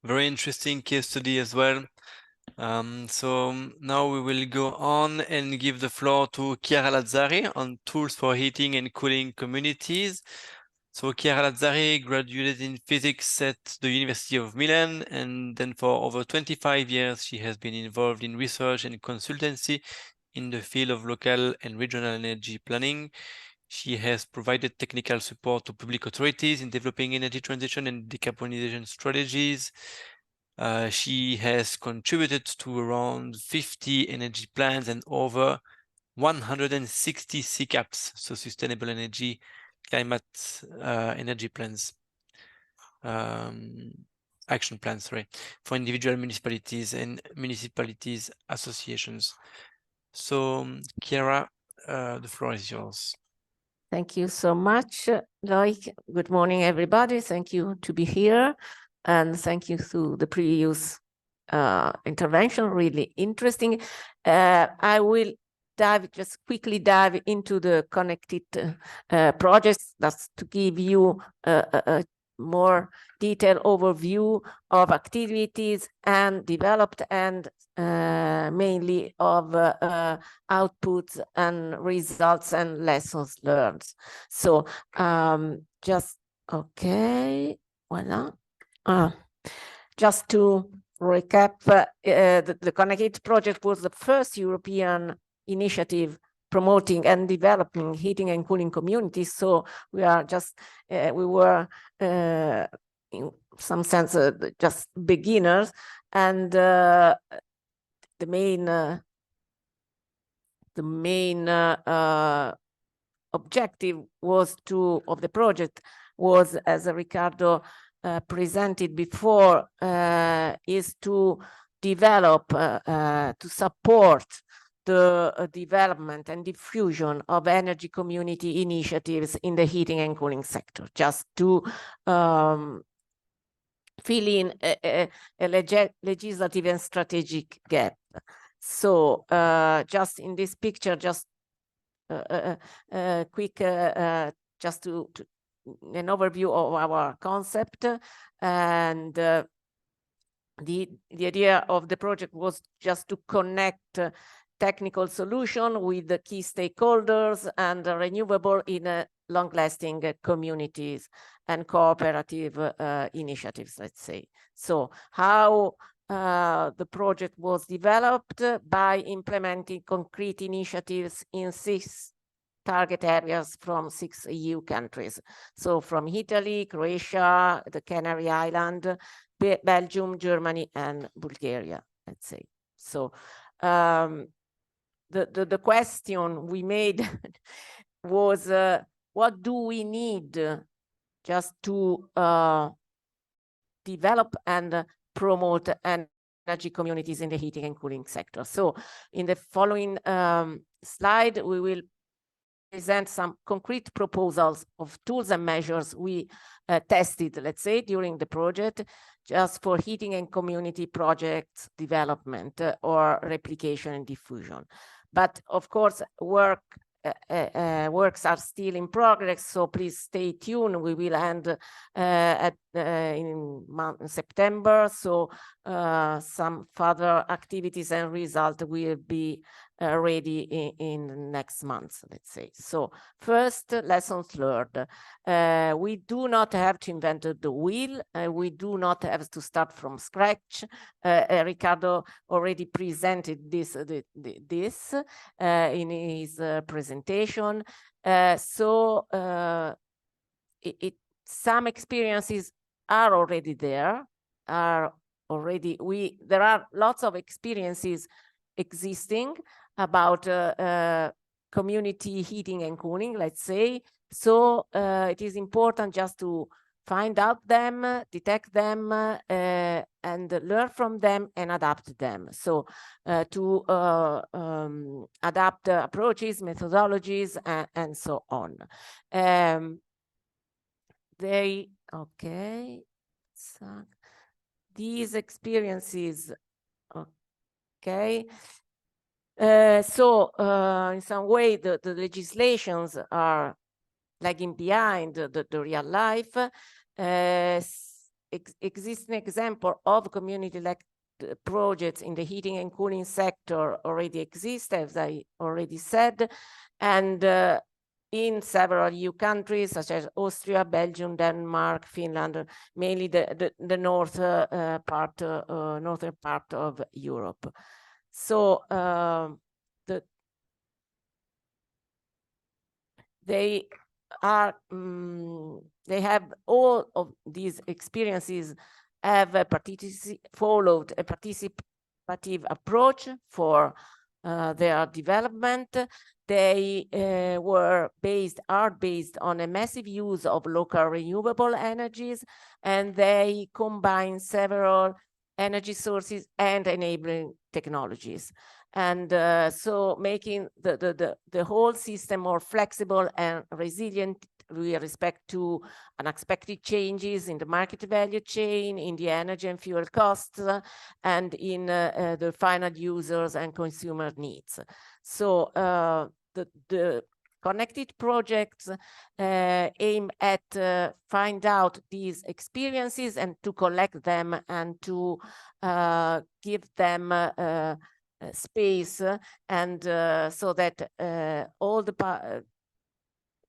Very interesting case study as well. So now we will go on and give the floor to Chiara Lazzari on tools for heating and cooling communities. So Chiara Lazzari graduated in physics at the University of Milan, and then for over 25 years, she has been involved in research and consultancy in the field of local and regional energy planning. She has provided technical support to public authorities in developing energy transition and decarbonization strategies. She has contributed to around 50 energy plans and over 160 CCAPs, so sustainable energy, climate energy plans, action plans, sorry, for individual municipalities and municipalities associations. So, Chiara, the floor is yours. Thank you so much, Loic. Good morning, everybody. Thank you to be here. And thank you to the previous intervention, really interesting. I will just quickly dive into the ConnectHeat projects. That's to give you a more detailed overview of activities and developed and mainly of outputs and results and lessons learned. So just, okay, voila. Just to recap, the ConnectHeat project was the first European initiative promoting and developing heating and cooling communities. So we are just, we were in some sense just beginners, and the main objective of the project was, as Ricardo presented before, is to develop, to support the development and diffusion of energy community initiatives in the heating and cooling sector, just to fill in a legislative and strategic gap. So just in this picture, just quick, just to an overview of our concept. And the idea of the project was just to connect technical solution with the key stakeholders and renewable in long-lasting communities and cooperative initiatives, let's say. So how the project was developed by implementing concrete initiatives in 6 target areas from 6 EU countries. So from Italy, Croatia, the Canary Islands, Belgium, Germany, and Bulgaria, let's say. So the question we made was, what do we need just to develop and promote energy energy communities in the heating and cooling sector. So in the following slide, we will present some concrete proposals of tools and measures we tested, let's say, during the project, just for heating and community projects development or replication and diffusion. But of course, works are still in progress, so please stay tuned. We will end in September, so some further activities and results will be ready in next month, let's say. So first, lessons learned. We do not have to invent the wheel. We do not have to start from scratch. Riccardo already presented this in his presentation. Some experiences are already there. There are lots of experiences existing about community heating and cooling, let's say. So it is important just to find out them, detect them, and learn from them and adapt them. So to adapt approaches, methodologies, and so on. So these experiences, okay. In some way, the legislations are lagging behind the real life. Existing example of community-led projects in the heating and cooling sector already exist, as I already said, and in several EU countries such as Austria, Belgium, Denmark, Finland, mainly the northern part of Europe. So they have all of these experiences have followed a participative approach for their development. They are based on a massive use of local renewable energies, and they combine several energy sources and enabling technologies, and so making the whole system more flexible and resilient with respect to unexpected changes in the market value chain, in the energy and fuel costs, and in the final users and consumer needs. So the ConnectHeat projects aim at find out these experiences and to collect them and to give them space, and so that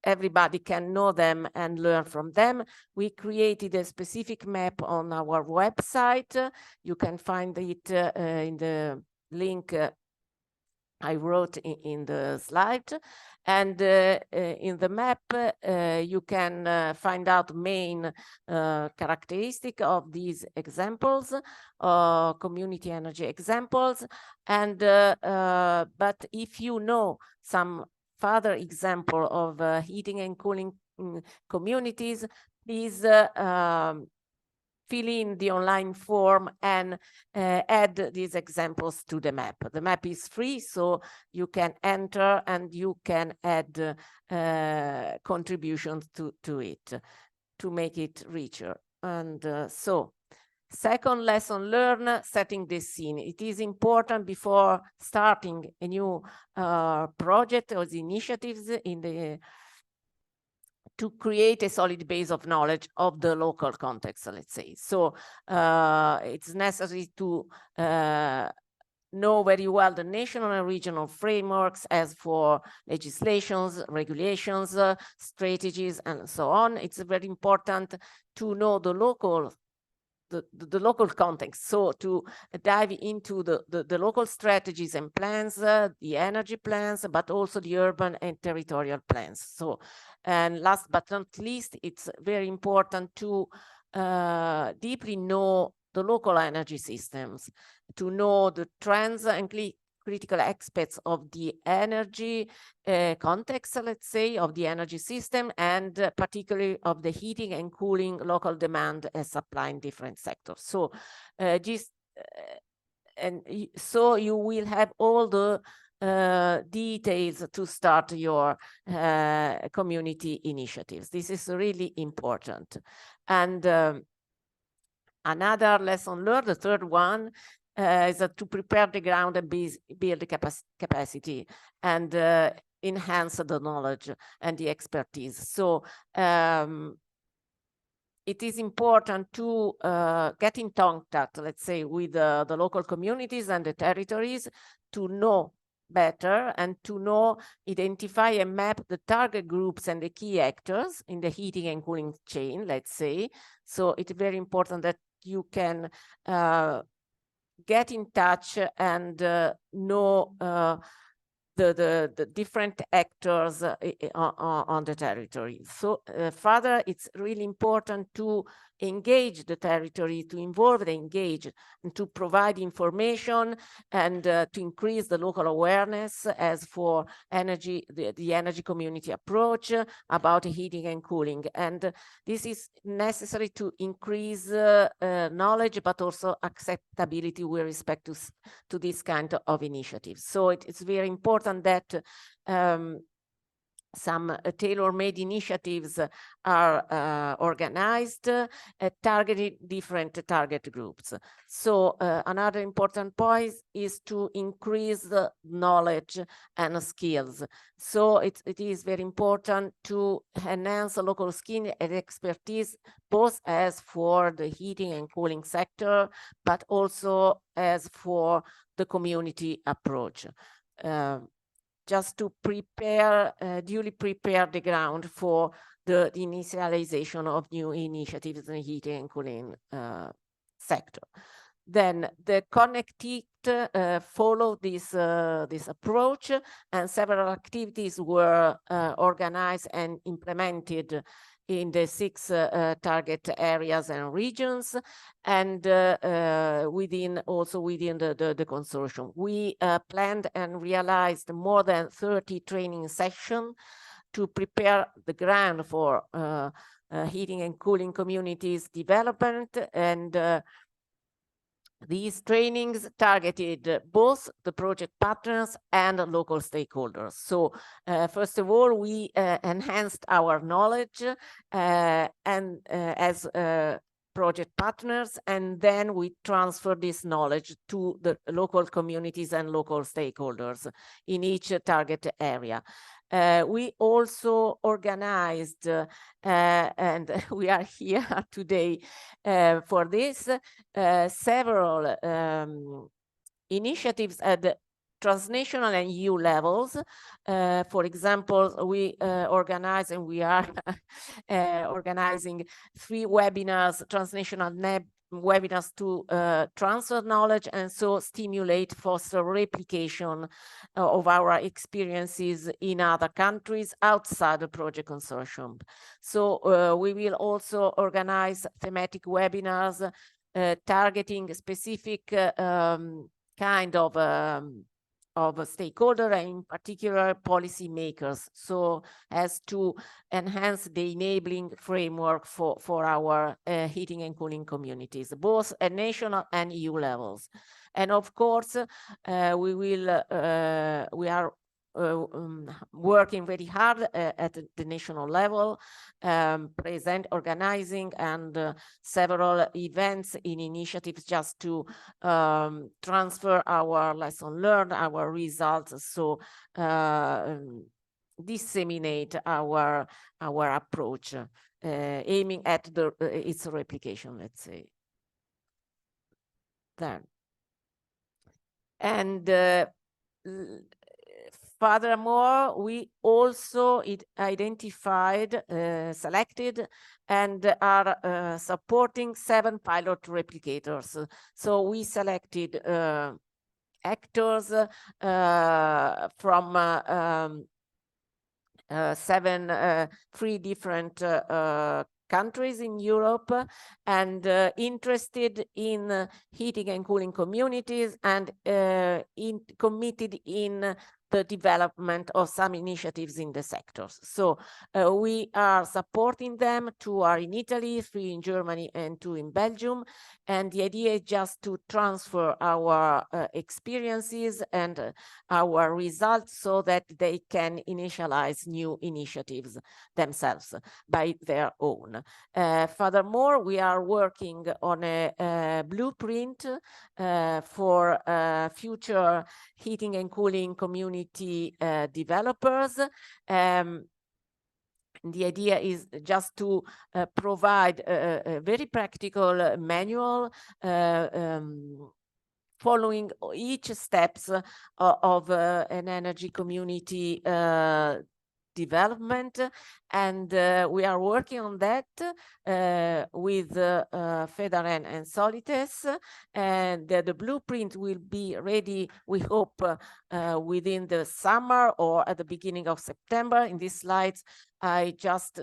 everybody can know them and learn from them. We created a specific map on our website. You can find it in the link I wrote in the slide, and in the map you can find out main characteristic of these examples, community energy examples, and but if you know some further example of heating and cooling communities, please fill in the online form and add these examples to the map. The map is free, so you can enter and you can add contributions to it to make it richer. And so second lesson learned, setting the scene. It is important before starting a new project or the initiatives to create a solid base of knowledge of the local context, let's say. So it's necessary to know very well the national and regional frameworks as for legislations, regulations, strategies, and so on. It's very important to know the local context, so to dive into the local strategies and plans, the energy plans, but also the urban and territorial plans. So, and last but not least, it's very important to deeply know the local energy systems, to know the trends and critical aspects of the energy context, let's say, of the energy system, and particularly of the heating and cooling local demand and supply in different sectors. So just so you will have all the details to start your community initiatives. This is really important. And another lesson learned, the third one, is to prepare the ground and build capacity and enhance the knowledge and the expertise. So it is important to get in contact, let's say, with the local communities and the territories to know better and to know, identify and map the target groups and the key actors in the heating and cooling chain, let's say. So it's very important that you can get in touch and know the different actors on the territory. So further, it's really important to engage the territory, to involve and engage, and to provide information and to increase the local awareness as for energy, the energy community approach about heating and cooling. And this is necessary to increase knowledge, but also acceptability with respect to this kind of initiatives. So it's very important that some tailor-made initiatives are organized, targeting different target groups. So another important point is to increase the knowledge and skills. So it is very important to enhance local skill and expertise, both as for the heating and cooling sector, but also as for the community approach. Just to prepare, duly prepare the ground for the initialization of new initiatives in the heating and cooling sector. Then the ConnectHeat followed this approach, and several activities were organized and implemented in the 6 target areas and regions, and within the consortium. We planned and realized more than 30 training sessions to prepare the ground for heating and cooling communities development, and these trainings targeted both the project partners and local stakeholders. So first of all, we enhanced our knowledge and as project partners, and then we transfer this knowledge to the local communities and local stakeholders in each target area. We also organized, and we are here today for this, several initiatives at the transnational and EU levels. For example, we organize, and we are organizing 3 webinars, transnational webinars to transfer knowledge and so stimulate, foster replication of our experiences in other countries outside the project consortium. So we will also organize thematic webinars targeting specific kind of stakeholder, and in particular policy makers, so as to enhance the enabling framework for our heating and cooling communities, both at national and EU levels. And of course, we are working very hard at the national level, organizing and several events in initiatives just to transfer our lesson learned, our results, so disseminate our approach, aiming at its replication, let's say. Then, and furthermore, we also identified, selected, and are supporting 7 pilot replicators. So we selected actors from 3 different countries in Europe, and interested in heating and cooling communities, and committed in the development of some initiatives in the sectors. So we are supporting them, 2 are in Italy, 3 in Germany, and 2 in Belgium. And the idea is just to transfer our experiences and our results so that they can initialize new initiatives themselves by their own. Furthermore, we are working on a blueprint for future heating and cooling community developers. The idea is just to provide a very practical manual following each steps of an energy community development, and we are working on that with Fedaren and Solites, and the blueprint will be ready, we hope, within the summer or at the beginning of September. In these slides, I just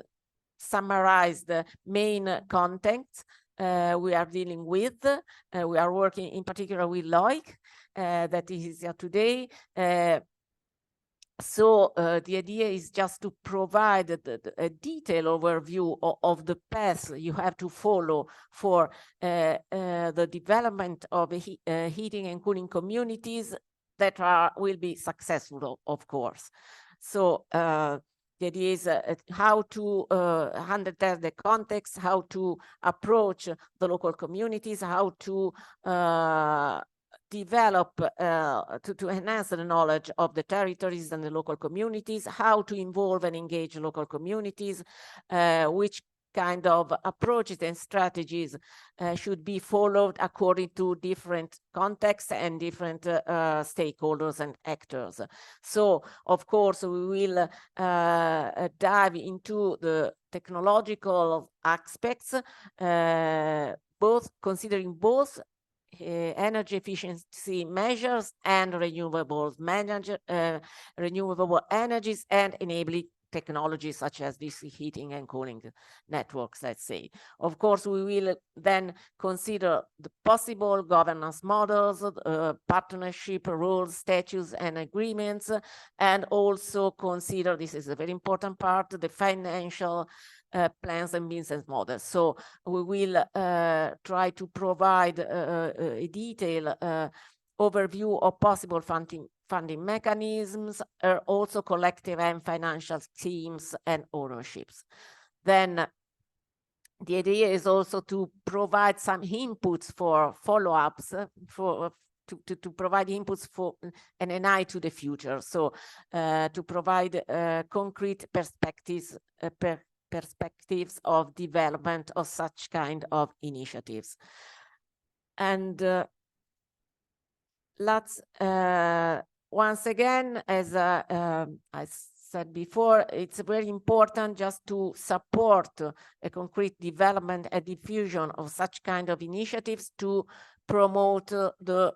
summarized the main contents we are dealing with. We are working in particular with Loic, that is here today. So the idea is just to provide a detailed overview of the path you have to follow for the development of heating and cooling communities that will be successful, of course. So the idea is how to understand the context, how to approach the local communities, how to develop, to enhance the knowledge of the territories and the local communities, how to involve and engage local communities, which kind of approaches and strategies should be followed according to different contexts and different stakeholders and actors. So, of course, we will dive into the technological aspects, considering both energy efficiency measures and renewable energies and enabling technologies such as DC heating and cooling networks, let's say. Of course, we will then consider the possible governance models, partnership rules, statutes, and agreements, and also consider, this is a very important part, the financial plans and business models. So we will try to provide a detailed overview of possible funding mechanisms, also collective and financial schemes and ownerships. Then the idea is also to provide some inputs for follow-ups, to provide inputs for an eye to the future. So to provide concrete perspectives of development of such kind of initiatives. And let's once again, as I said before, it's very important just to support a concrete development and diffusion of such kind of initiatives to promote the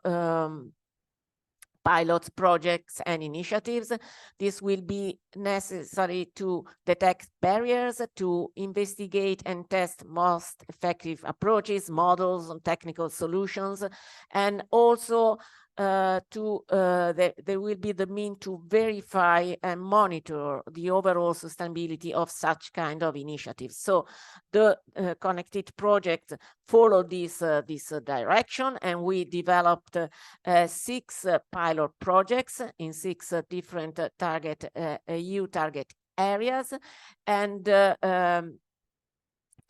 pilots, projects, and initiatives. This will be necessary to detect barriers, to investigate and test most effective approaches, models, and technical solutions, and also there will be the mean to verify and monitor the overall sustainability of such kind of initiatives. So the ConnectHeat project followed this direction, and we developed 6 pilot projects in 6 different EU target areas, and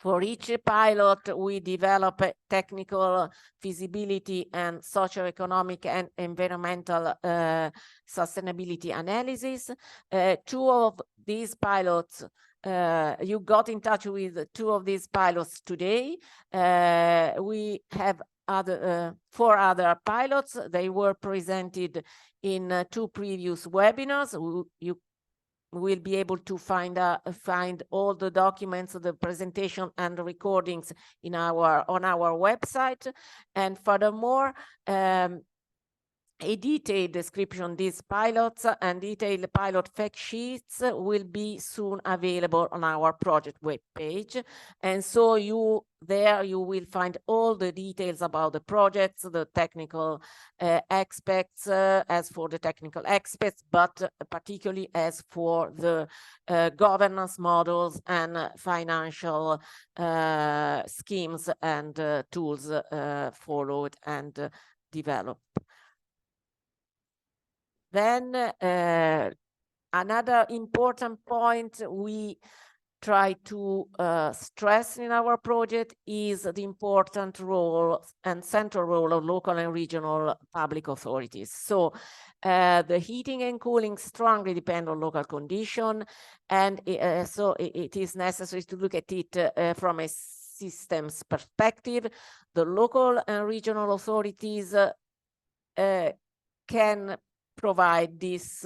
for each pilot, we develop a technical feasibility and socioeconomic and environmental sustainability analysis. 2 of these pilots, you got in touch with 2 of these pilots today. We have 4 other pilots. They were presented in 2 previous webinars. You will be able to find all the documents of the presentation and the recordings on our website. And furthermore, A detailed description of these pilots and detailed pilot fact sheets will be soon available on our project webpage. And so you will find all the details about the projects, the technical aspects, as for the technical aspects, but particularly as for the governance models and financial schemes and tools followed and developed. Then another important point we try to stress in our project is the important role and central role of local and regional public authorities. So the heating and cooling strongly depend on local condition, and so it is necessary to look at it from a systems perspective. The local and regional authorities can provide this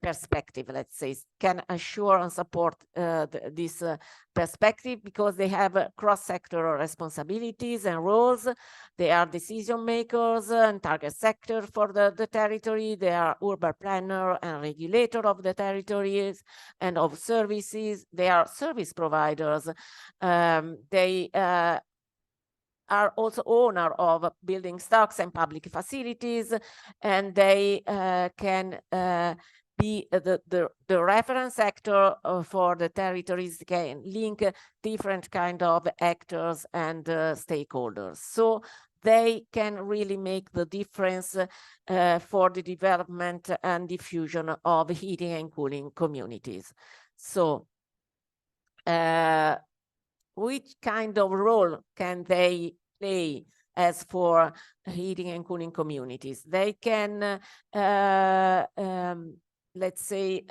perspective, let's say, can assure and support this perspective, because they have cross-sectoral responsibilities and roles. They are decision makers and target sector for the territory. They are urban planner and regulator of the territories and of services. They are service providers. They are also owner of building stocks and public facilities, and they can be the reference actor for the territories, can link different kind of actors and stakeholders. So they can really make the difference for the development and diffusion of heating and cooling communities. So which kind of role can they play as for heating and cooling communities? They can, let's say,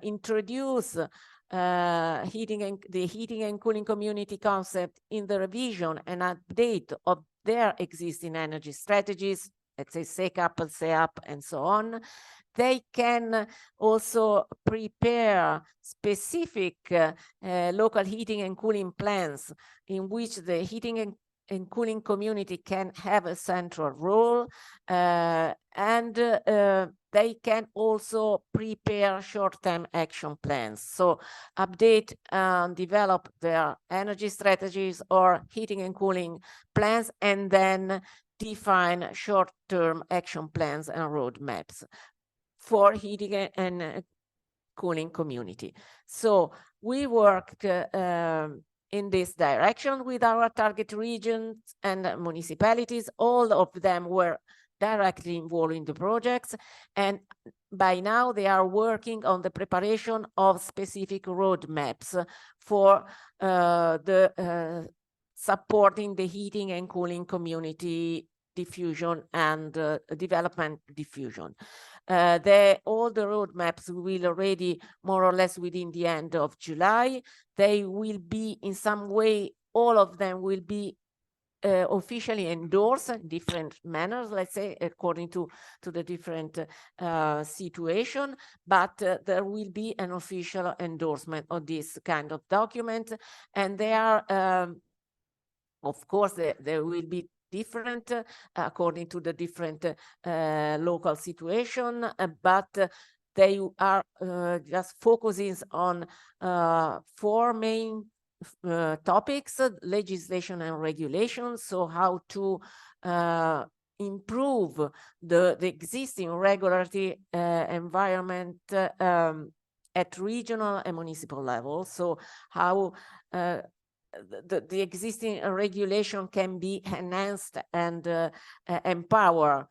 introduce the heating and cooling community concept in the revision and update of their existing energy strategies, let's say SECAP, SEAP, and so on. They can also prepare specific local heating and cooling plans in which the heating and cooling community can have a central role, and they can also prepare short-term action plans. So update and develop their energy strategies or heating and cooling plans, and then define short-term action plans and roadmaps for heating and cooling community. So we worked in this direction with our target regions and municipalities. All of them were directly involved in the projects, and by now they are working on the preparation of specific roadmaps for supporting the heating and cooling community diffusion and development diffusion. All the roadmaps will already more or less within the end of July. They will be in some way, all of them will be officially endorsed in different manners, let's say, according to the different situation, but there will be an official endorsement of this kind of document. And they are, of course, there will be different according to the different local situation, but they are just focusing on 4 main topics: legislation and regulation. So how to improve the existing regulatory environment at regional and municipal level. So how the existing regulation can be enhanced and empower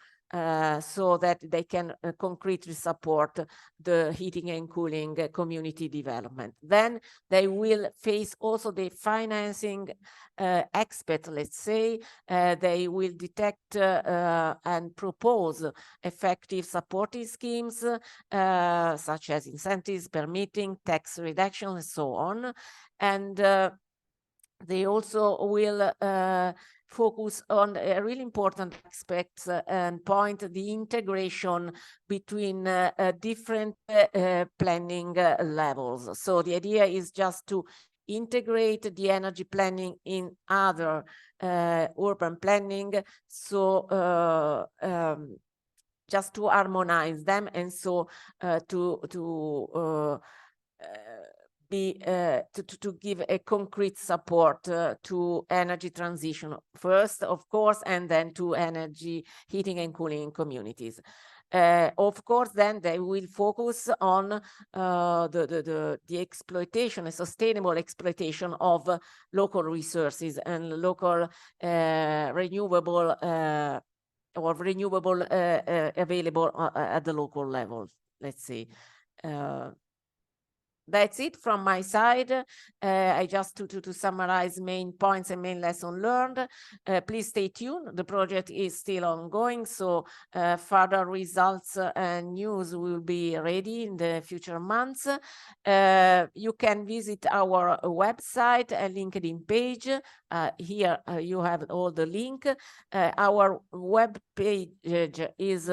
so that they can concretely support the heating and cooling community development. Then they will face also the financing aspect, let's say. They will detect and propose effective supporting schemes such as incentives, permitting, tax reduction, and so on. And they also will focus on a really important aspects and point: the integration between different planning levels. So the idea is just to integrate the energy planning in other urban planning. So just to harmonize them, and so to give a concrete support to energy transition first, of course, and then to energy heating and cooling communities. Of course, then they will focus on the exploitation, a sustainable exploitation of local resources and local renewable available at the local level, let's say. That's it from my side. I just to summarize main points and main lesson learned. Please stay tuned. The project is still ongoing, so further results and news will be ready in the future months. You can visit our website and LinkedIn page. Here you have all the link. Our web page is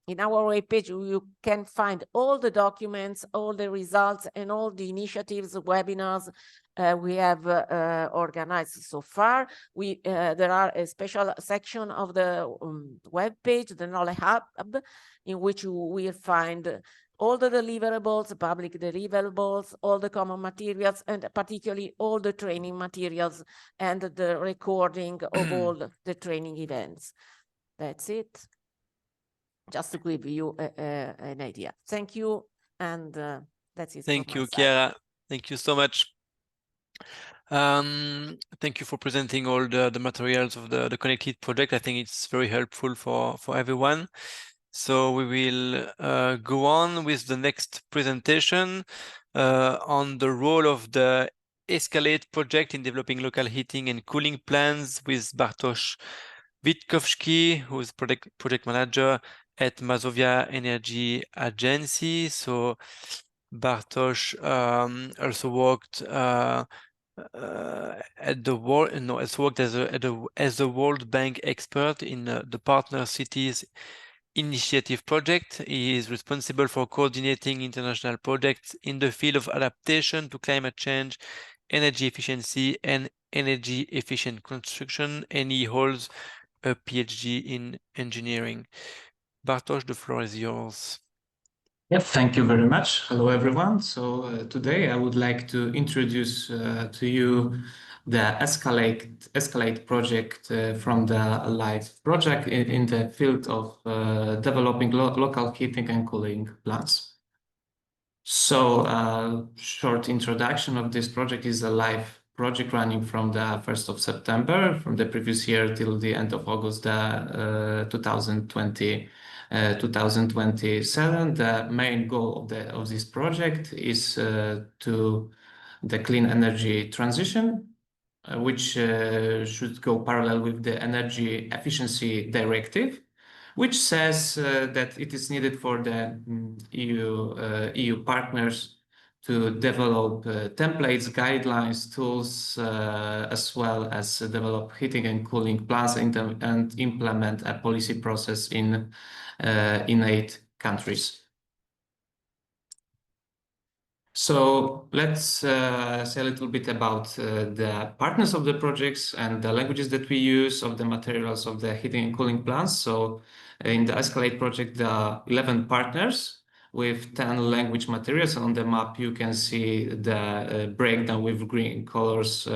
in our webpage. You can find all the documents, all the results, and all the initiatives, webinars we have organized so far. There are a special section of the webpage, the Knowledge Hub, in which you will find all the deliverables, public deliverables, all the common materials, and particularly all the training materials and the recording of all the training events. That's it. Just to give you an idea. Thank you, and that's it. Thank you, Chiara. Thank you so much. Thank you for presenting all the materials of the ConnectHeat project. I think it's very helpful for everyone. So we will go on with the next presentation on the role of the Escalate project in developing local heating and cooling plans with Bartosz Witkowski, who is project manager at Mazovia Energy Agency. So Bartosz also worked as a World Bank expert in the Partner Cities Initiative project. He is responsible for coordinating international projects in the field of adaptation to climate change, energy efficiency, and energy efficient construction, and he holds a PhD in engineering. Bartosz, the floor is yours. Yeah, thank you very much. Hello, everyone. So today I would like to introduce to you the Escalate project from the LIFE project in the field of developing local heating and cooling plants. So short introduction of this project is a LIFE project running from the 1st of September from the previous year till the end of August 2027. The main goal of this project is to the clean energy transition, which should go parallel with the Energy Efficiency Directive, which says that it is needed for the EU partners to develop templates, guidelines, tools, as well as develop heating and cooling plans and implement a policy process in 8 countries. So let's say a little bit about the partners of the projects and the languages that we use of the materials of the heating and cooling plants. So in the Escalate project, there are 11 partners with 10 language materials. On the map, you can see the breakdown with green colors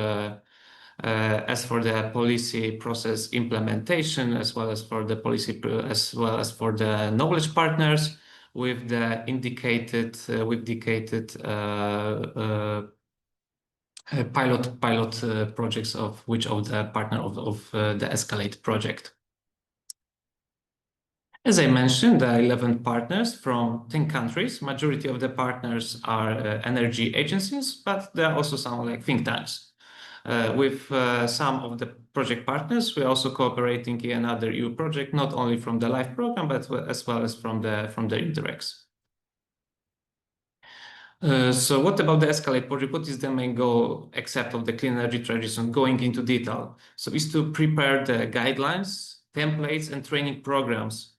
as for the policy process implementation, as well as for the policy, as well as for the knowledge partners, with the indicated pilot projects of which of the partner of the Escalate project. As I mentioned, there are 11 partners from 10 countries. Majority of the partners are energy agencies, but there are also some like think tanks. With some of the project partners, we're also cooperating in another EU project, not only from the LIFE program, but as well as from the Interrex. So what about the Escalate project? What is the main goal, except of the clean energy transition, going into detail? So is to prepare the guidelines, templates, and training programs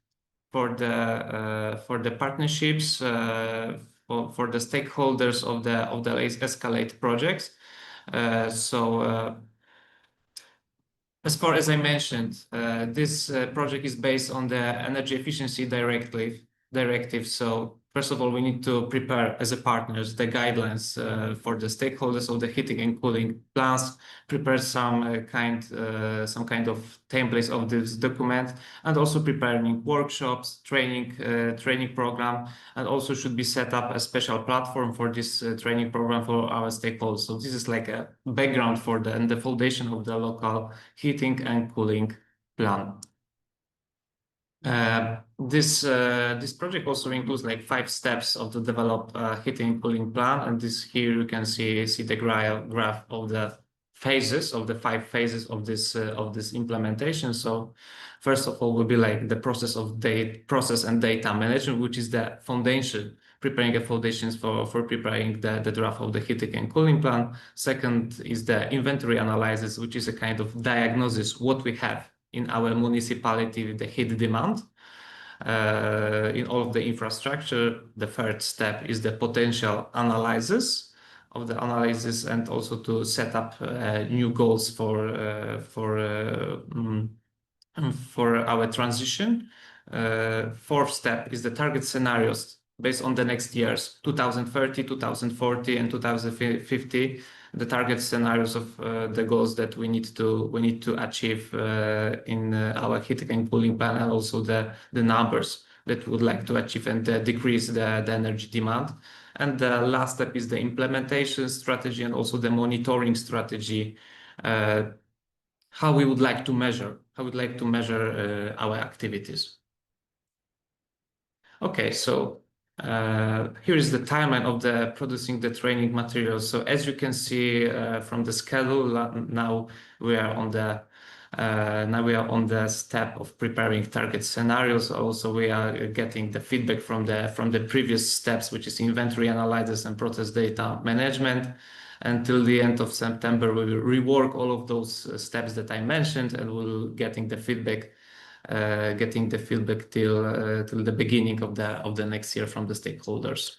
for the partnerships, for the stakeholders of the Escalate projects. So As I mentioned, this project is based on the energy efficiency directive. So first of all, we need to prepare as a partners the guidelines for the stakeholders of the heating and cooling plans, prepare some kind of templates of this document, and also preparing workshops, training program, and also should be set up a special platform for this training program for our stakeholders. So this is like a background for the foundation of the local heating and cooling plan. This project also includes like 5 steps of the develop heating and cooling plan, and this here you can see the graph of the phases of the 5 phases of this implementation. So first of all will be like the process and data management, which is the foundation, preparing the foundations for preparing the draft of the heating and cooling plan. Second is the inventory analysis, which is a kind of diagnosis what we have in our municipality, the heat demand in all of the infrastructure. The third step is the potential analysis and also to set up new goals for our transition. Fourth step is the target scenarios based on the next years, 2030, 2040, and 2050. The target scenarios of the goals that we need to achieve in our heating and cooling plan, and also the numbers that we would like to achieve and decrease the energy demand. And the last step is the implementation strategy and also the monitoring strategy. How we would like to measure our activities. Okay, so here is the timeline of the producing the training materials. So as you can see from the schedule, now we are on the step of preparing target scenarios. Also, we are getting the feedback from the previous steps, which is inventory analysis and process data management. Until the end of September, we will rework all of those steps that I mentioned, and we'll getting the feedback till the beginning of the next year from the stakeholders.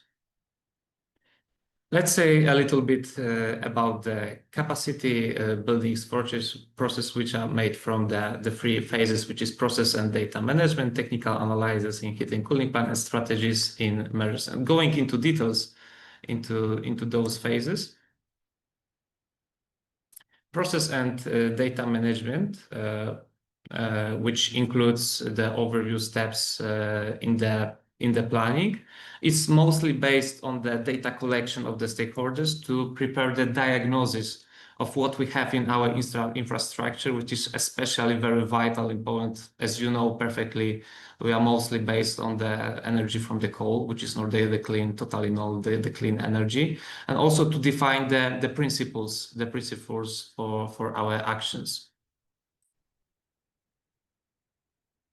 Let's say a little bit about the capacity building process, which are made from the 3 phases, which is process and data management, technical analysis in heating and cooling plan, and strategies in measures. And going into details into those phases. Process and data management, which includes the overview steps in the planning. It's mostly based on the data collection of the stakeholders to prepare the diagnosis of what we have in our infrastructure, which is especially very vital in Poland. As you know perfectly, we are mostly based on the energy from the coal, which is not the clean, totally not the clean energy, and also to define the principles for our actions.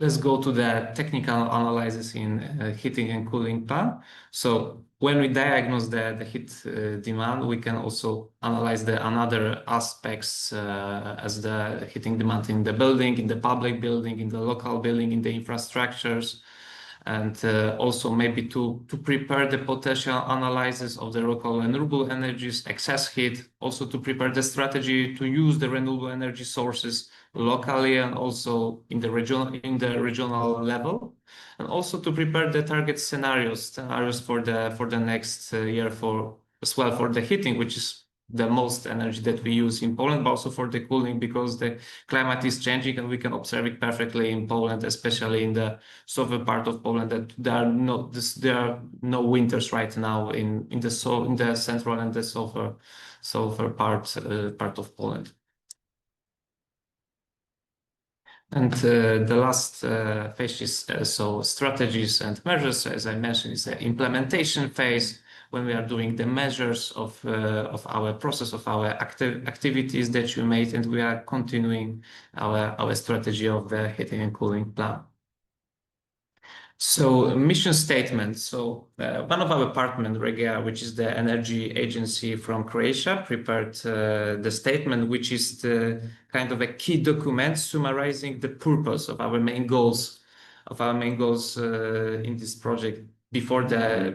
Let's go to the technical analysis in heating and cooling plan. So when we diagnose the heat demand, we can also analyze the another aspects as the heating demand in the building, in the public building, in the local building, in the infrastructures, and also maybe to prepare the potential analysis of the local renewable energies, excess heat, also to prepare the strategy to use the renewable energy sources locally and also in the regional level, and also to prepare the target scenarios for the next year as well for the heating, which is the most energy that we use in Poland, but also for the cooling, because the climate is changing and we can observe it perfectly in Poland, especially in the southern part of Poland, that there are no winters right now in the central and the southern part of Poland. And the last phase is so strategies and measures. As I mentioned, is the implementation phase, when we are doing the measures of our process, of our activities that you made, and we are continuing our strategy of the heating and cooling plan. So mission statement. So one of our partners, Regia, which is the energy agency from Croatia, prepared the statement, which is the kind of a key document summarizing the purpose of our main goals in this project. before the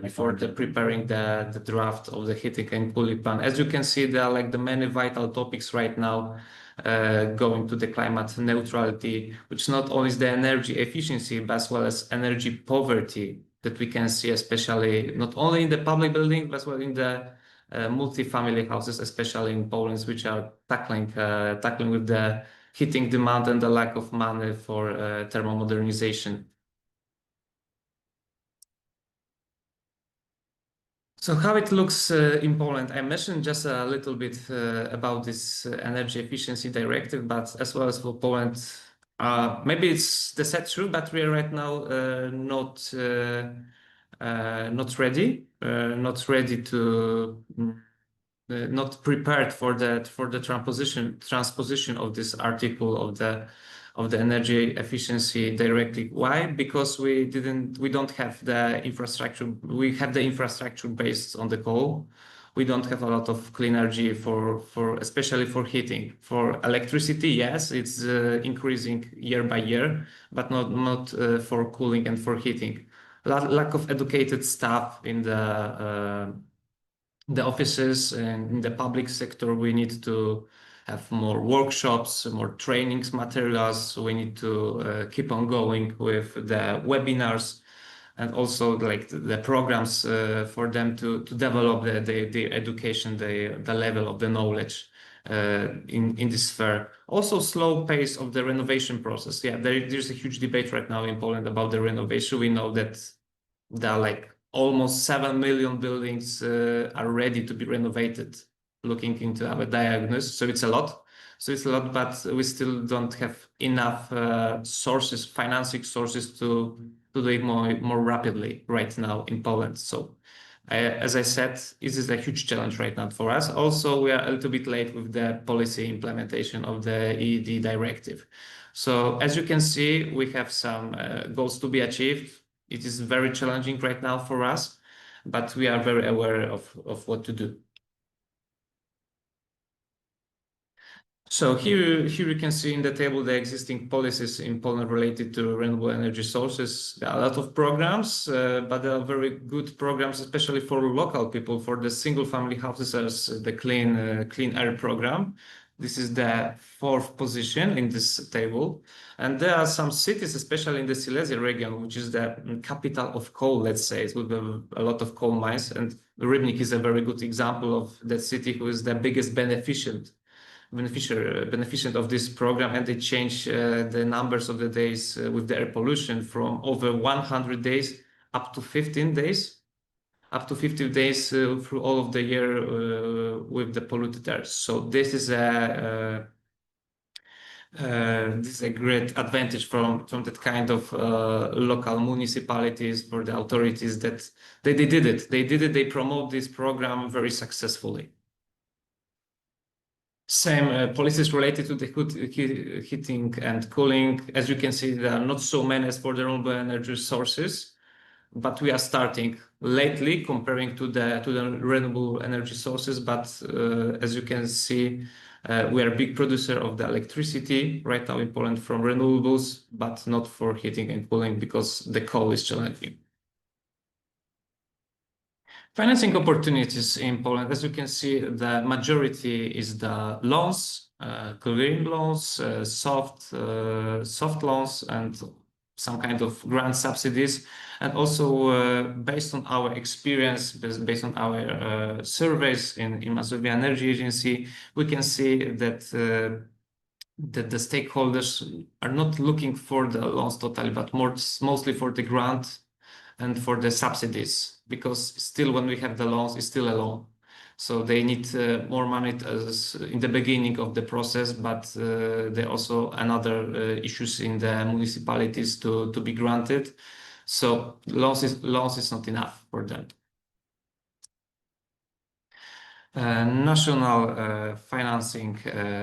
preparing the draft of the heating and cooling plan. As you can see, there are like the many vital topics right now going to the climate neutrality, which not only is the energy efficiency, but as well as energy poverty that we can see, especially not only in the public building, but as well in the multi-family houses, especially in Poland, which are tackling with the heating demand and the lack of money for thermal modernization. So how it looks in Poland, I mentioned just a little bit about this energy efficiency directive, but as well as for Poland, maybe it's the sad truth, but we are right now not ready to not prepared for the transposition of this article of the energy efficiency directive. Why? Because we don't have the infrastructure. We have the infrastructure based on the coal. We don't have a lot of clean energy for especially for heating. For electricity, yes, it's increasing year by year, but not for cooling and for heating. Lack of educated staff in the offices and in the public sector. We need to have more workshops, more trainings materials. We need to keep on going with the webinars and also like the programs for them to develop the education, the level of the knowledge in this sphere. Also, slow pace of the renovation process. Yeah, there's a huge debate right now in Poland about the renovation. We know that there are like almost 7 million buildings are ready to be renovated, looking into our diagnosis. So it's a lot. But we still don't have enough financing sources to do it more rapidly right now in Poland. So as I said, this is a huge challenge right now for us. Also, we are a little bit late with the policy implementation of the EED directive. So as you can see, we have some goals to be achieved. It is very challenging right now for us, but we are very aware of what to do. So here you can see in the table the existing policies in Poland related to renewable energy sources. There are a lot of programs, but there are very good programs, especially for local people, for the single-family houses, as the clean air program. This is the 4th position in this table. And there are some cities, especially in the Silesia region, which is the capital of coal, let's say, with a lot of coal mines. And Rybnik is a very good example of that city who is the biggest beneficient of this program, and they change the numbers of the days with the air pollution from over 100 days up to 15 days. Up to 50 days through all of the year with the polluted air. So this is a great advantage from that kind of local municipalities for the authorities that they did it. They promote this program very successfully. Same policies related to the heating and cooling. As you can see, there are not so many as for the renewable energy sources, but we are starting lately comparing to the renewable energy sources. But as you can see, we are a big producer of the electricity right now in Poland from renewables, but not for heating and cooling because the coal is challenging. Financing opportunities in Poland, as you can see, the majority is the loans, green loans, soft loans, and some kind of grant subsidies. And also based on our experience, based on our surveys in Mazovia Energy Agency, we can see that the stakeholders are not looking for the loans totally, but mostly for the grant and for the subsidies, because still when we have the loans, it's still a loan. So they need more money in the beginning of the process, but there are also another issues in the municipalities to be granted. So loans is not enough for them. National financing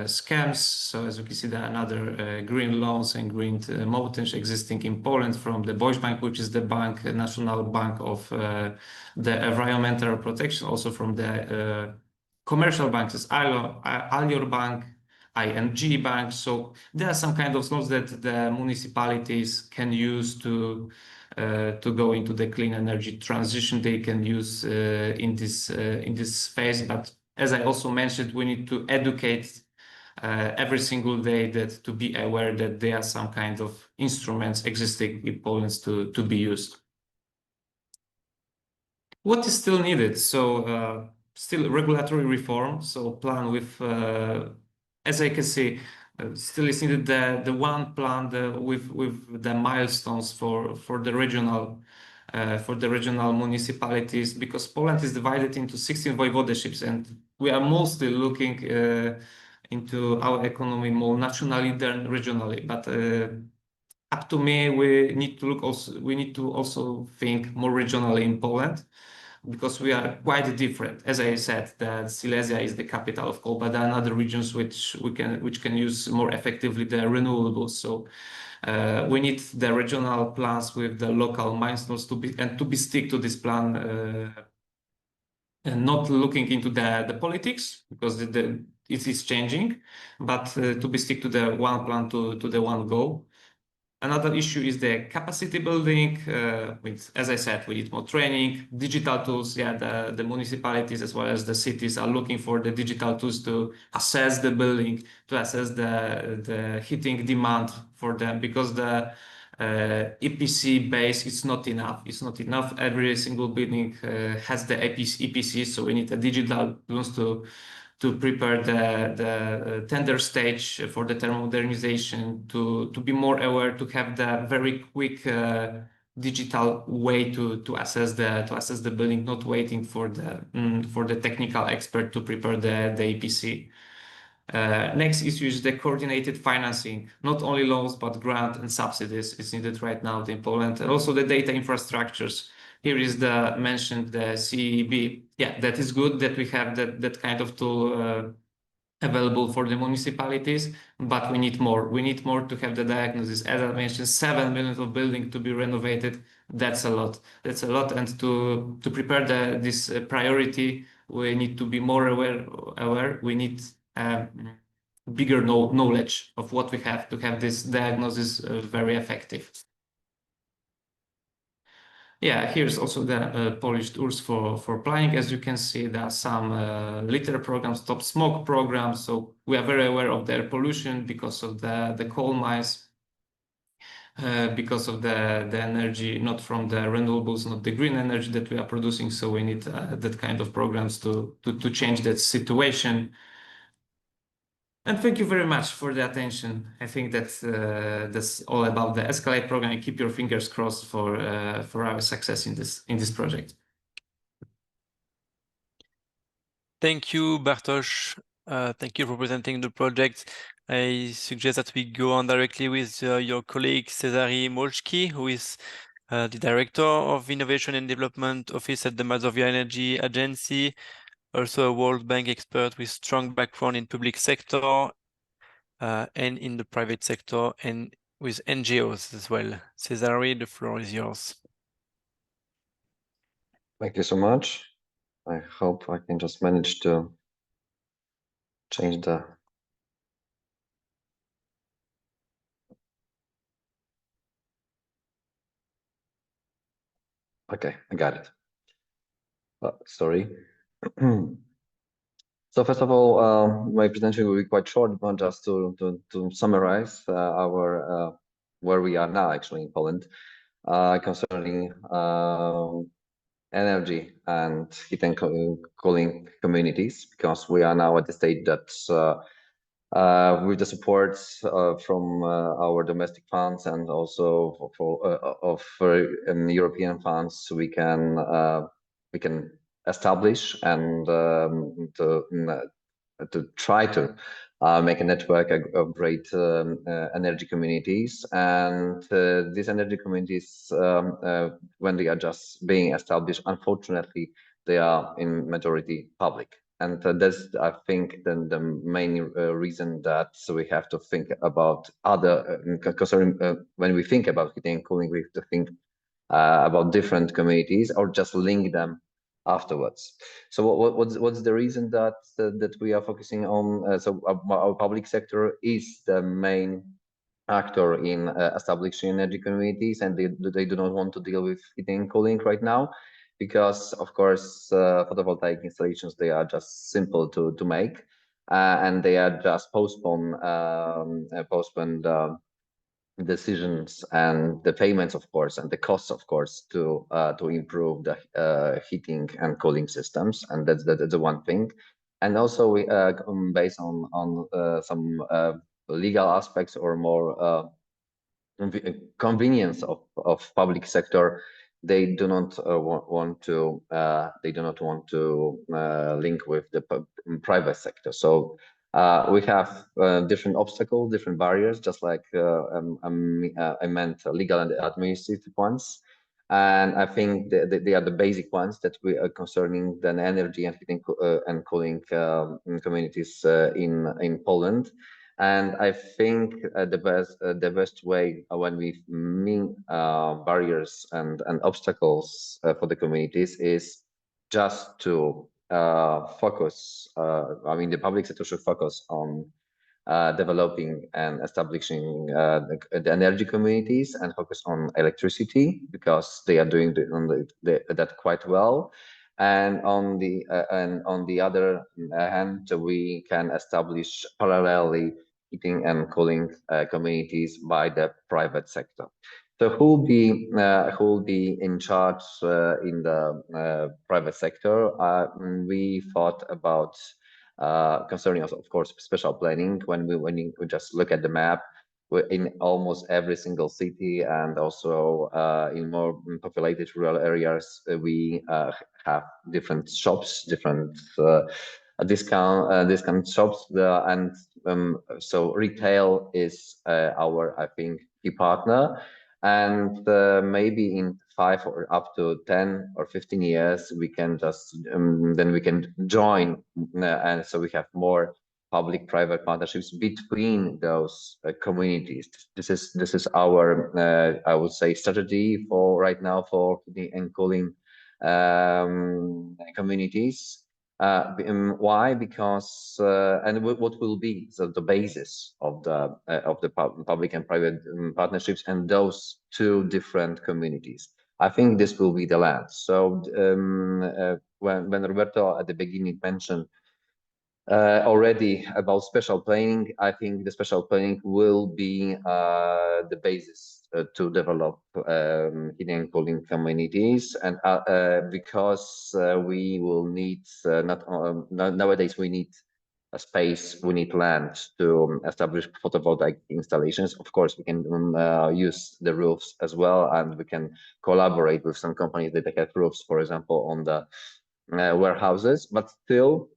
schemes. So as you can see, there are another green loans and green mortgage existing in Poland from the Deutsche Bank, which is the national bank of the environmental protection, also from the commercial banks, Alior Bank, ING banks. So there are some kind of loans that the municipalities can use to go into the clean energy transition. They can use in this phase. But as I also mentioned, we need to educate every single day that to be aware that there are some kind of instruments existing in Poland to be used. What is still needed? So still regulatory reform. So plan with, as I can see, still is needed the one plan with the milestones for the regional municipalities, because Poland is divided into 16 voivodeships, and we are mostly looking into our economy more nationally than regionally. But up to me, we need to also think more regionally in Poland, because we are quite different. As I said, that Silesia is the capital of coal, but there are other regions which can use more effectively the renewables. So we need the regional plans with the local milestones to be stick to this plan, and not looking into the politics, because it is changing, but to be stick to the one plan, to the one goal. Another issue is the capacity building. As I said, we need more training, digital tools. Yeah, the municipalities as well as the cities are looking for the digital tools to assess the building, to assess the heating demand for them, because the EPC base is not enough. It's not enough. Every single building has the EPC, so we need a digital tools to prepare the tender stage for the thermodernization, to be more aware, to have the very quick digital way to assess the building, not waiting for the technical expert to prepare the EPC. Next issue is the coordinated financing. Not only loans, but grant and subsidies is needed right now in Poland, and also the data infrastructures. Here is mentioned the CEB. Yeah, that is good that we have that kind of tool available for the municipalities, but we need more. We need more to have the diagnosis. As I mentioned, 7 million of building to be renovated. That's a lot. That's a lot. And to prepare this priority, we need to be more aware. We need bigger knowledge of what we have to have this diagnosis very effective. Yeah, here's also the Polish tools for planning. As you can see, there are some litter programs, stop smoke programs. So we are very aware of their pollution because of the coal mines, because of the energy, not from the renewables, not the green energy that we are producing. So we need that kind of programs to change that situation. And thank you very much for the attention. I think that's all about the Escalate program. And keep your fingers crossed for our success in this project. Thank you, Bartosz. Thank you for presenting the project. I suggest that we go on directly with your colleague Cezary Molczki, who is the Director of Innovation and Development Office at the Mazovia Energy Agency, also a World Bank expert with strong background in public sector and in the private sector, and with NGOs as well. Cezary, the floor is yours. Thank you so much. I hope I can just manage to change the... Okay, I got it. Sorry. So first of all, my presentation will be quite short, but just to summarize our where we are now actually in Poland concerning energy and heat and cooling communities, because we are now at the stage that with the support from our domestic funds and also of European funds, we can establish and to try to make a network of great energy communities. And these energy communities, when they are just being established, unfortunately, they are in majority public. And that's, I think, the main reason that we have to think about other, when we think about heating and cooling, we have to think about different communities or just link them afterwards. So what's the reason that that we are focusing on? So our public sector is the main actor in establishing energy communities, and they do not want to deal with heating and cooling right now, because of course photovoltaic installations, they are just simple to make, and they are just postponed decisions and the payments, of course, and the costs, of course, to improve the heating and cooling systems, and that's the one thing. And also we based on some legal aspects or more convenience of public sector, they do not want to link with the private sector. So we have different obstacles, different barriers, just like I meant legal and administrative ones. And I think they are the basic ones that we are concerning the energy and heating and cooling communities in Poland. And I think the best way when we mean barriers and obstacles for the communities is just to focus. I mean, the public sector should focus on developing and establishing the energy communities and focus on electricity, because they are doing that quite well. And on the other hand, we can establish parallelly heating and cooling communities by the private sector. So who will be in charge in the private sector? We thought about concerning us, of course, special planning. When we just look at the map, we're in almost every single city, and also in more populated rural areas, we have different shops, different discount shops, and so retail is our, I think, key partner. And maybe in 5 or up to 10 or 15 years, we can just then we can join, and so we have more public-private partnerships between those communities. This is our I would say strategy for right now for heating and cooling communities. Why? Because and what will be the basis of the public and private partnerships and those two different communities? I think this will be the land. So when Roberto at the beginning mentioned already about special planning, I think the special planning will be the basis to develop heating and cooling communities, and because we will need nowadays we need a space, we need land to establish photovoltaic installations. Of course, we can use the roofs as well, and we can collaborate with some companies that have roofs, for example, on the warehouses, but still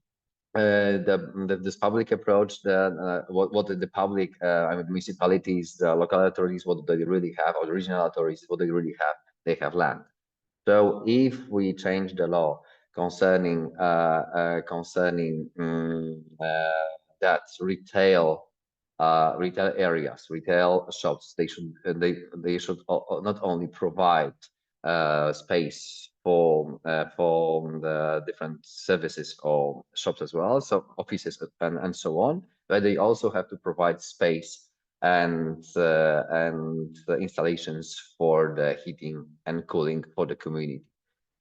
this public approach, what the public, I mean, municipalities, the local authorities, what do they really have, or the regional authorities, what they really have? They have land. So if we change the law concerning that retail areas, retail shops, they should not only provide space for the different services or shops as well, so offices and so on, but they also have to provide space and installations for the heating and cooling for the community.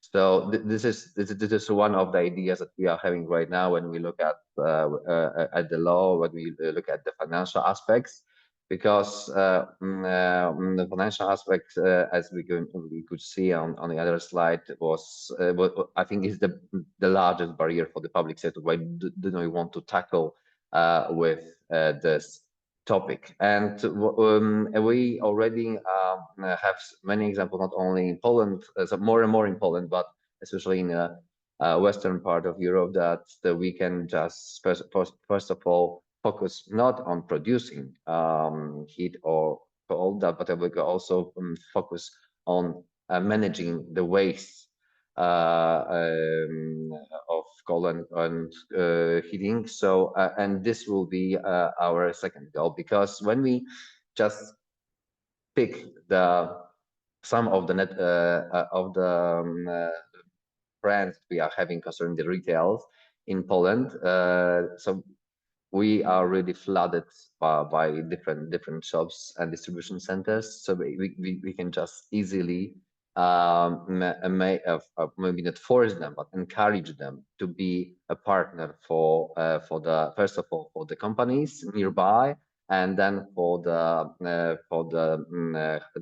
So this is one of the ideas that we are having right now when we look at the law, when we look at the financial aspects, because the financial aspect, as we could see on the other slide, was what I think is the largest barrier for the public sector. Why do we want to tackle with this topic? And we already have many examples, not only in Poland, so more and more in Poland, but especially in the western part of Europe, that we can just first of all focus not on producing heat or cold, but we can also focus on managing the waste of coal and heating. So and this will be our second goal, because when we just pick some of the brands we are having concerning the retail in Poland. So we are really flooded by different shops and distribution centers. So we can just easily maybe not force them, but encourage them to be a partner for the first of all for the companies nearby, and then for the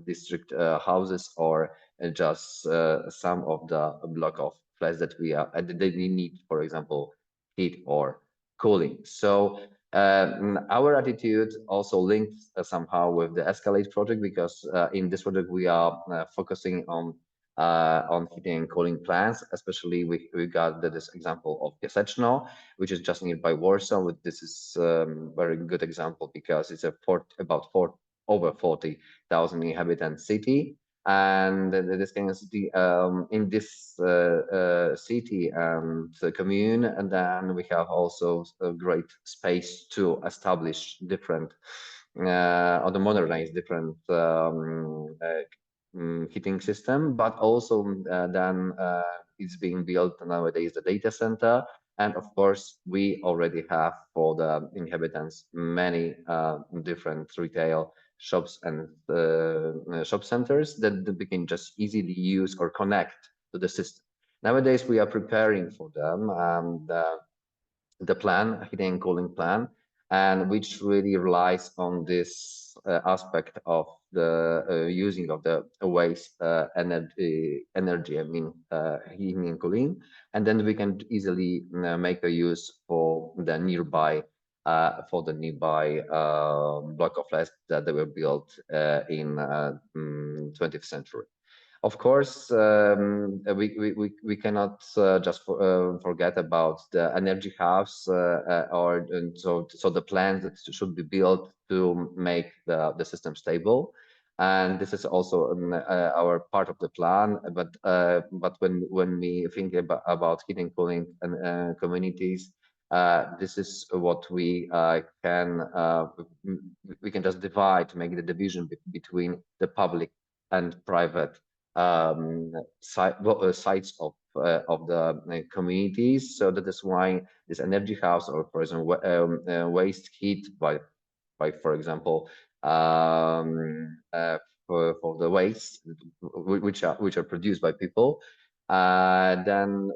district houses, or just some of the block of flats that we need, for example, heat or cooling. So our attitude also linked somehow with the Escalate project, because in this project we are focusing on heating and cooling plants. Especially we got this example of Piaseczno, which is just nearby Warsaw. This is very good example because it's over 40,000 inhabitant city. And this kind of city, in this city and commune, and then we have also a great space to establish different or to modernize different heating system, but also then it's being built nowadays the data center. And of course, we already have for the inhabitants many different retail shops and shop centers that we can just easily use or connect to the system. Nowadays, we are preparing for them the plan, heating and cooling plan, and which really relies on this aspect of the using of the waste energy, I mean, heating and cooling, and then we can easily make a use for the nearby block of flats that they were built in 20th century. Of course, we cannot just forget about the energy hubs so the plans that should be built to make the system stable. And this is also our part of the plan. But when we think about heating, cooling, and communities, this is what we can just divide to make the division between the public and private sites of the communities. So that is why this energy house, or for example waste heat by for example for the waste which are produced by people, then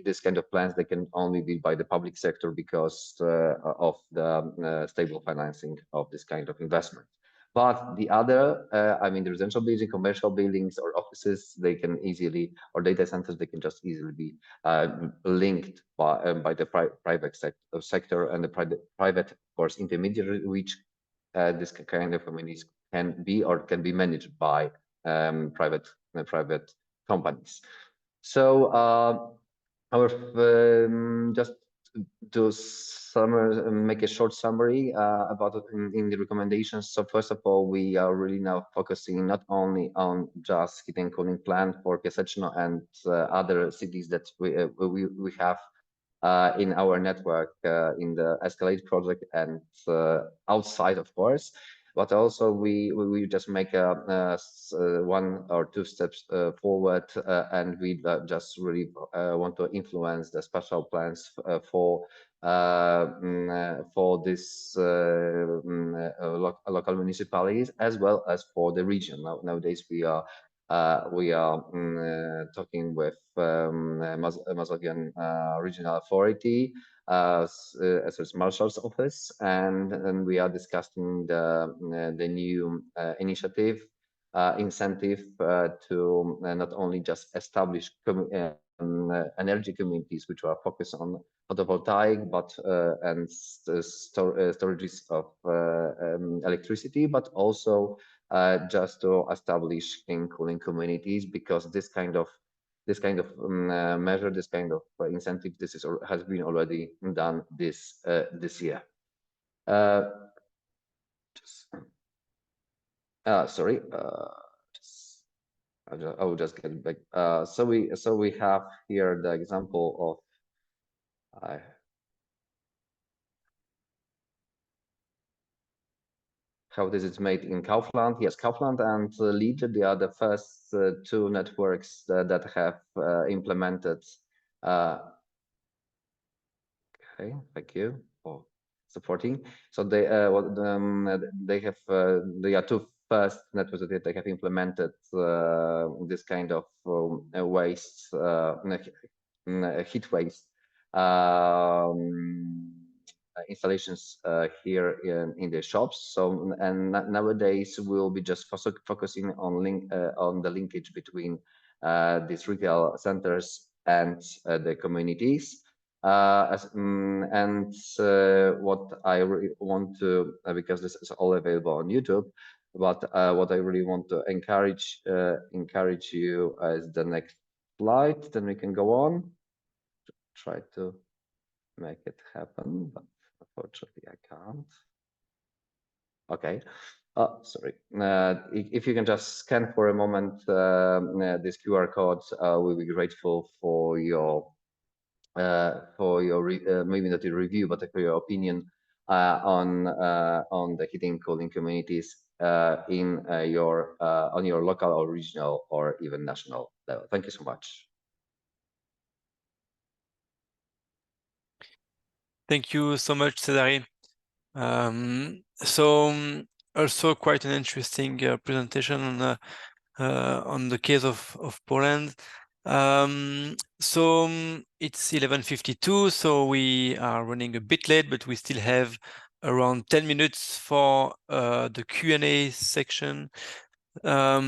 this kind of plans, they can only be by the public sector because of the stable financing of this kind of investment. But the other, I mean, the residential buildings, commercial buildings, or offices, they can easily, or data centers, they can just easily be linked by the private sector and the private, of course, intermediary, which this kind of communities can be managed by private companies. So our just to make a short summary about it in the recommendations. So first of all, we are really now focusing not only on just heating and cooling plant for Piaseczno and other cities that we have in our network in the Escalate project and outside, of course. But also we just make one or two steps forward, and we just really want to influence the special plans for this local municipalities, as well as for the region. Nowadays we are talking with Mazovian Regional Authority as Marshal's office, and we are discussing the new initiative incentive to not only just establish energy communities which are focused on photovoltaic and storages of electricity, but also just to establish heating cooling communities, because this kind of measure, this kind of incentive, has been already done this year. Sorry, I will just get back. So we have here the example of how this is made in Kaufland. Yes, Kaufland and Lidl, they are the first two networks that have implemented Okay, thank you for supporting. So they have they are two first networks that they have implemented this kind of waste heat waste installations here in the shops. So and nowadays we'll be just focusing on the linkage between these retail centers and the communities. What I really want to, because this is all available on YouTube, but what I really want to encourage you is the next slide. Then we can go on. Try to make it happen, but unfortunately I can't. Okay. Sorry. If you can just scan for a moment this QR code, we'll be grateful for your maybe not a review, but for your opinion on the heating cooling communities in on your local or regional or even national level. Thank you so much. Thank you so much, Cezary. Also quite an interesting presentation on the case of Poland. It's 11:52, so we are running a bit late, but we still have around 10 minutes for the Q&A section. I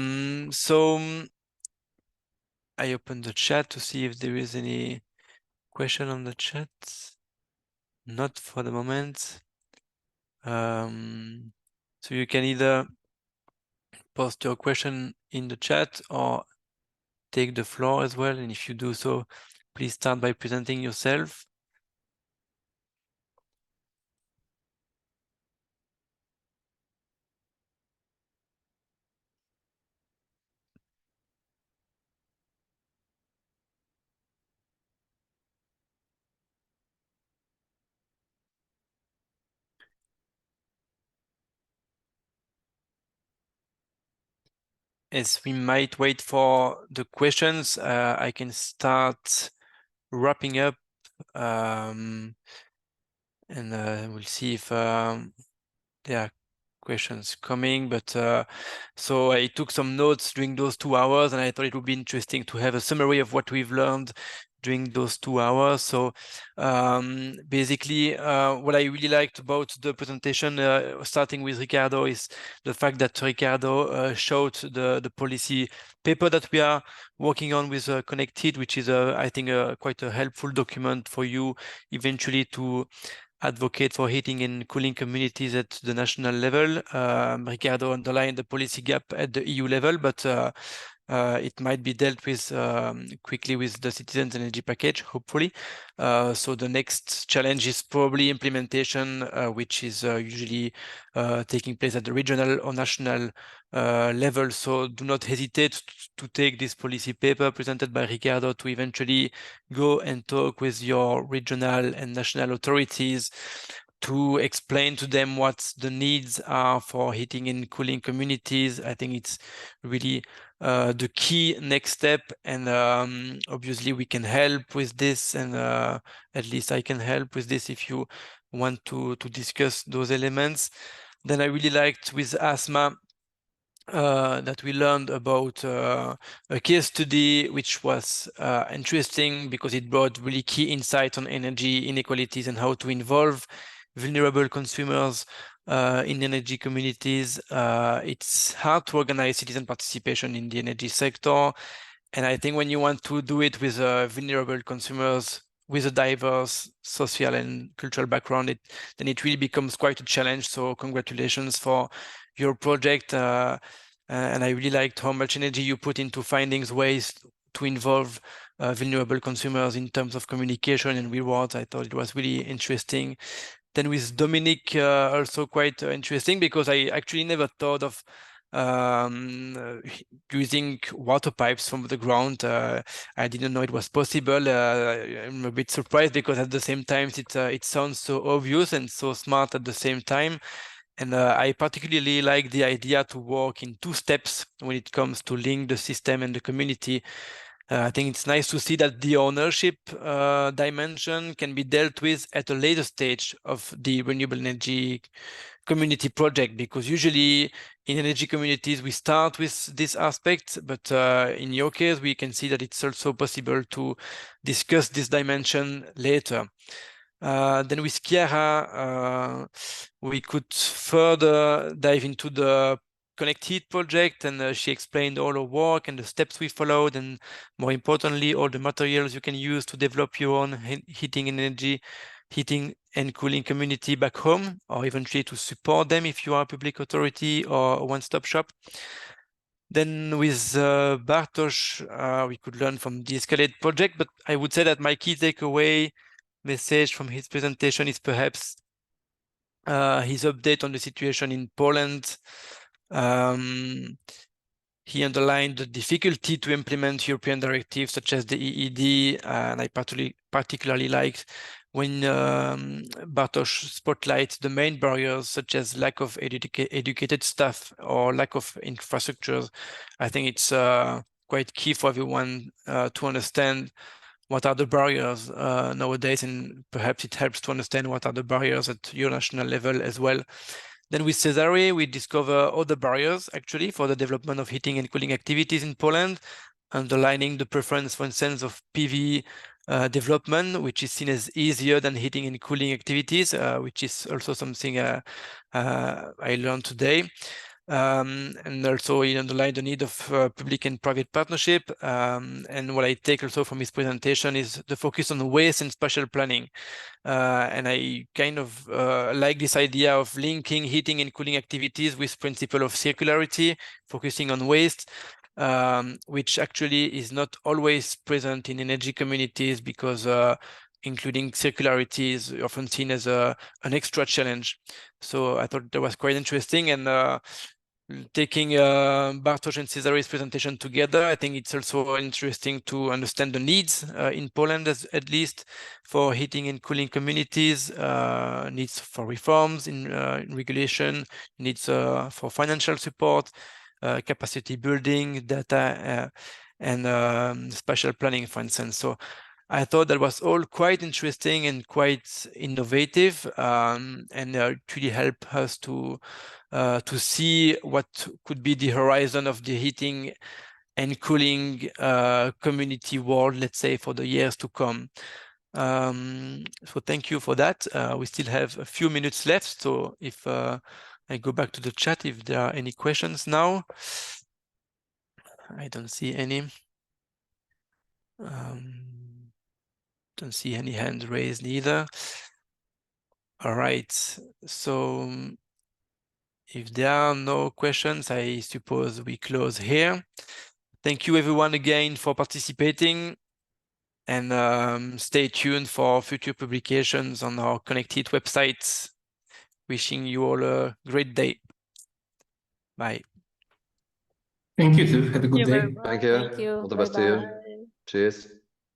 open the chat to see if there is any question on the chat. Not for the moment. So you can either post your question in the chat or take the floor as well. And if you do so, please start by presenting yourself. As we might wait for the questions, I can start wrapping up and we'll see if there are questions coming. But so I took some notes during those 2 hours, and I thought it would be interesting to have a summary of what we've learned during those 2 hours. So basically, what I really liked about the presentation, starting with Ricardo, is the fact that Ricardo showed the policy paper that we are working on with ConnectHeat, which is, I think, quite a helpful document for you eventually to advocate for heating and cooling communities at the national level. Ricardo underlined the policy gap at the EU level, but it might be dealt with quickly with the Citizens Energy Package, hopefully. So the next challenge is probably implementation, which is usually taking place at the regional or national level. So do not hesitate to take this policy paper presented by Ricardo to eventually go and talk with your regional and national authorities to explain to them what the needs are for heating and cooling communities. I think it's really the key next step, and obviously we can help with this, and at least I can help with this if you want to discuss those elements. Then I really liked with asthma that we learned about a case study which was interesting because it brought really key insights on energy inequalities and how to involve vulnerable consumers in energy communities. It's hard to organize citizen participation in the energy sector. And I think when you want to do it with vulnerable consumers, with a diverse social and cultural background, then it really becomes quite a challenge. So congratulations for your project. And I really liked how much energy you put into finding ways to involve vulnerable consumers in terms of communication and rewards. I thought it was really interesting. Then with Dominic, also quite interesting because I actually never thought of using water pipes from the ground. I didn't know it was possible. I'm a bit surprised because at the same time it sounds so obvious and so smart at the same time. And I particularly like the idea to work in 2 steps when it comes to link the system and the community. I think it's nice to see that the ownership dimension can be dealt with at a later stage of the renewable energy community project, because usually in energy communities we start with this aspect, but in your case we can see that it's also possible to discuss this dimension later. Then with Chiara, we could further dive into the ConnectHeat project, and she explained all her work and the steps we followed, and more importantly, all the materials you can use to develop your own heating and cooling community back home, or eventually to support them if you are a public authority or a one-stop shop. Then with Bartosz, we could learn from the Escalate project, but I would say that my key takeaway message from his presentation is perhaps his update on the situation in Poland. He underlined the difficulty to implement European directives such as the EED, and I particularly liked when Bartosz spotlights the main barriers such as lack of educated staff or lack of infrastructures. I think it's quite key for everyone to understand what are the barriers nowadays, and perhaps it helps to understand what are the barriers at your national level as well. Then with Cesare, we discover other barriers actually for the development of heating and cooling activities in Poland, underlining the preference, for instance, of PV development, which is seen as easier than heating and cooling activities, which is also something I learned today. And also he underlined the need of public and private partnership. And what I take also from his presentation is the focus on waste and spatial planning. And I kind of like this idea of linking heating and cooling activities with principle of circularity, focusing on waste, which actually is not always present in energy communities, because including circularity is often seen as an extra challenge. So I thought that was quite interesting, and taking Bartosz and Cesare's presentation together, I think it's also interesting to understand the needs in Poland, at least for heating and cooling communities, needs for reforms in regulation, needs for financial support, capacity building, data, and spatial planning, for instance. So I thought that was all quite interesting and quite innovative, and it really helped us to see what could be the horizon of the heating and cooling community world, let's say, for the years to come. So thank you for that. We still have a few minutes left, so if I go back to the chat, if there are any questions now. I don't see any. Don't see any hands raised either. All right, so if there are no questions, I suppose we close here. Thank you everyone again for participating, and stay tuned for future publications on our ConnectHeat website. Wishing you all a great day. Bye. Thank you too. Have a good day. Thank you. All the best to you. Cheers.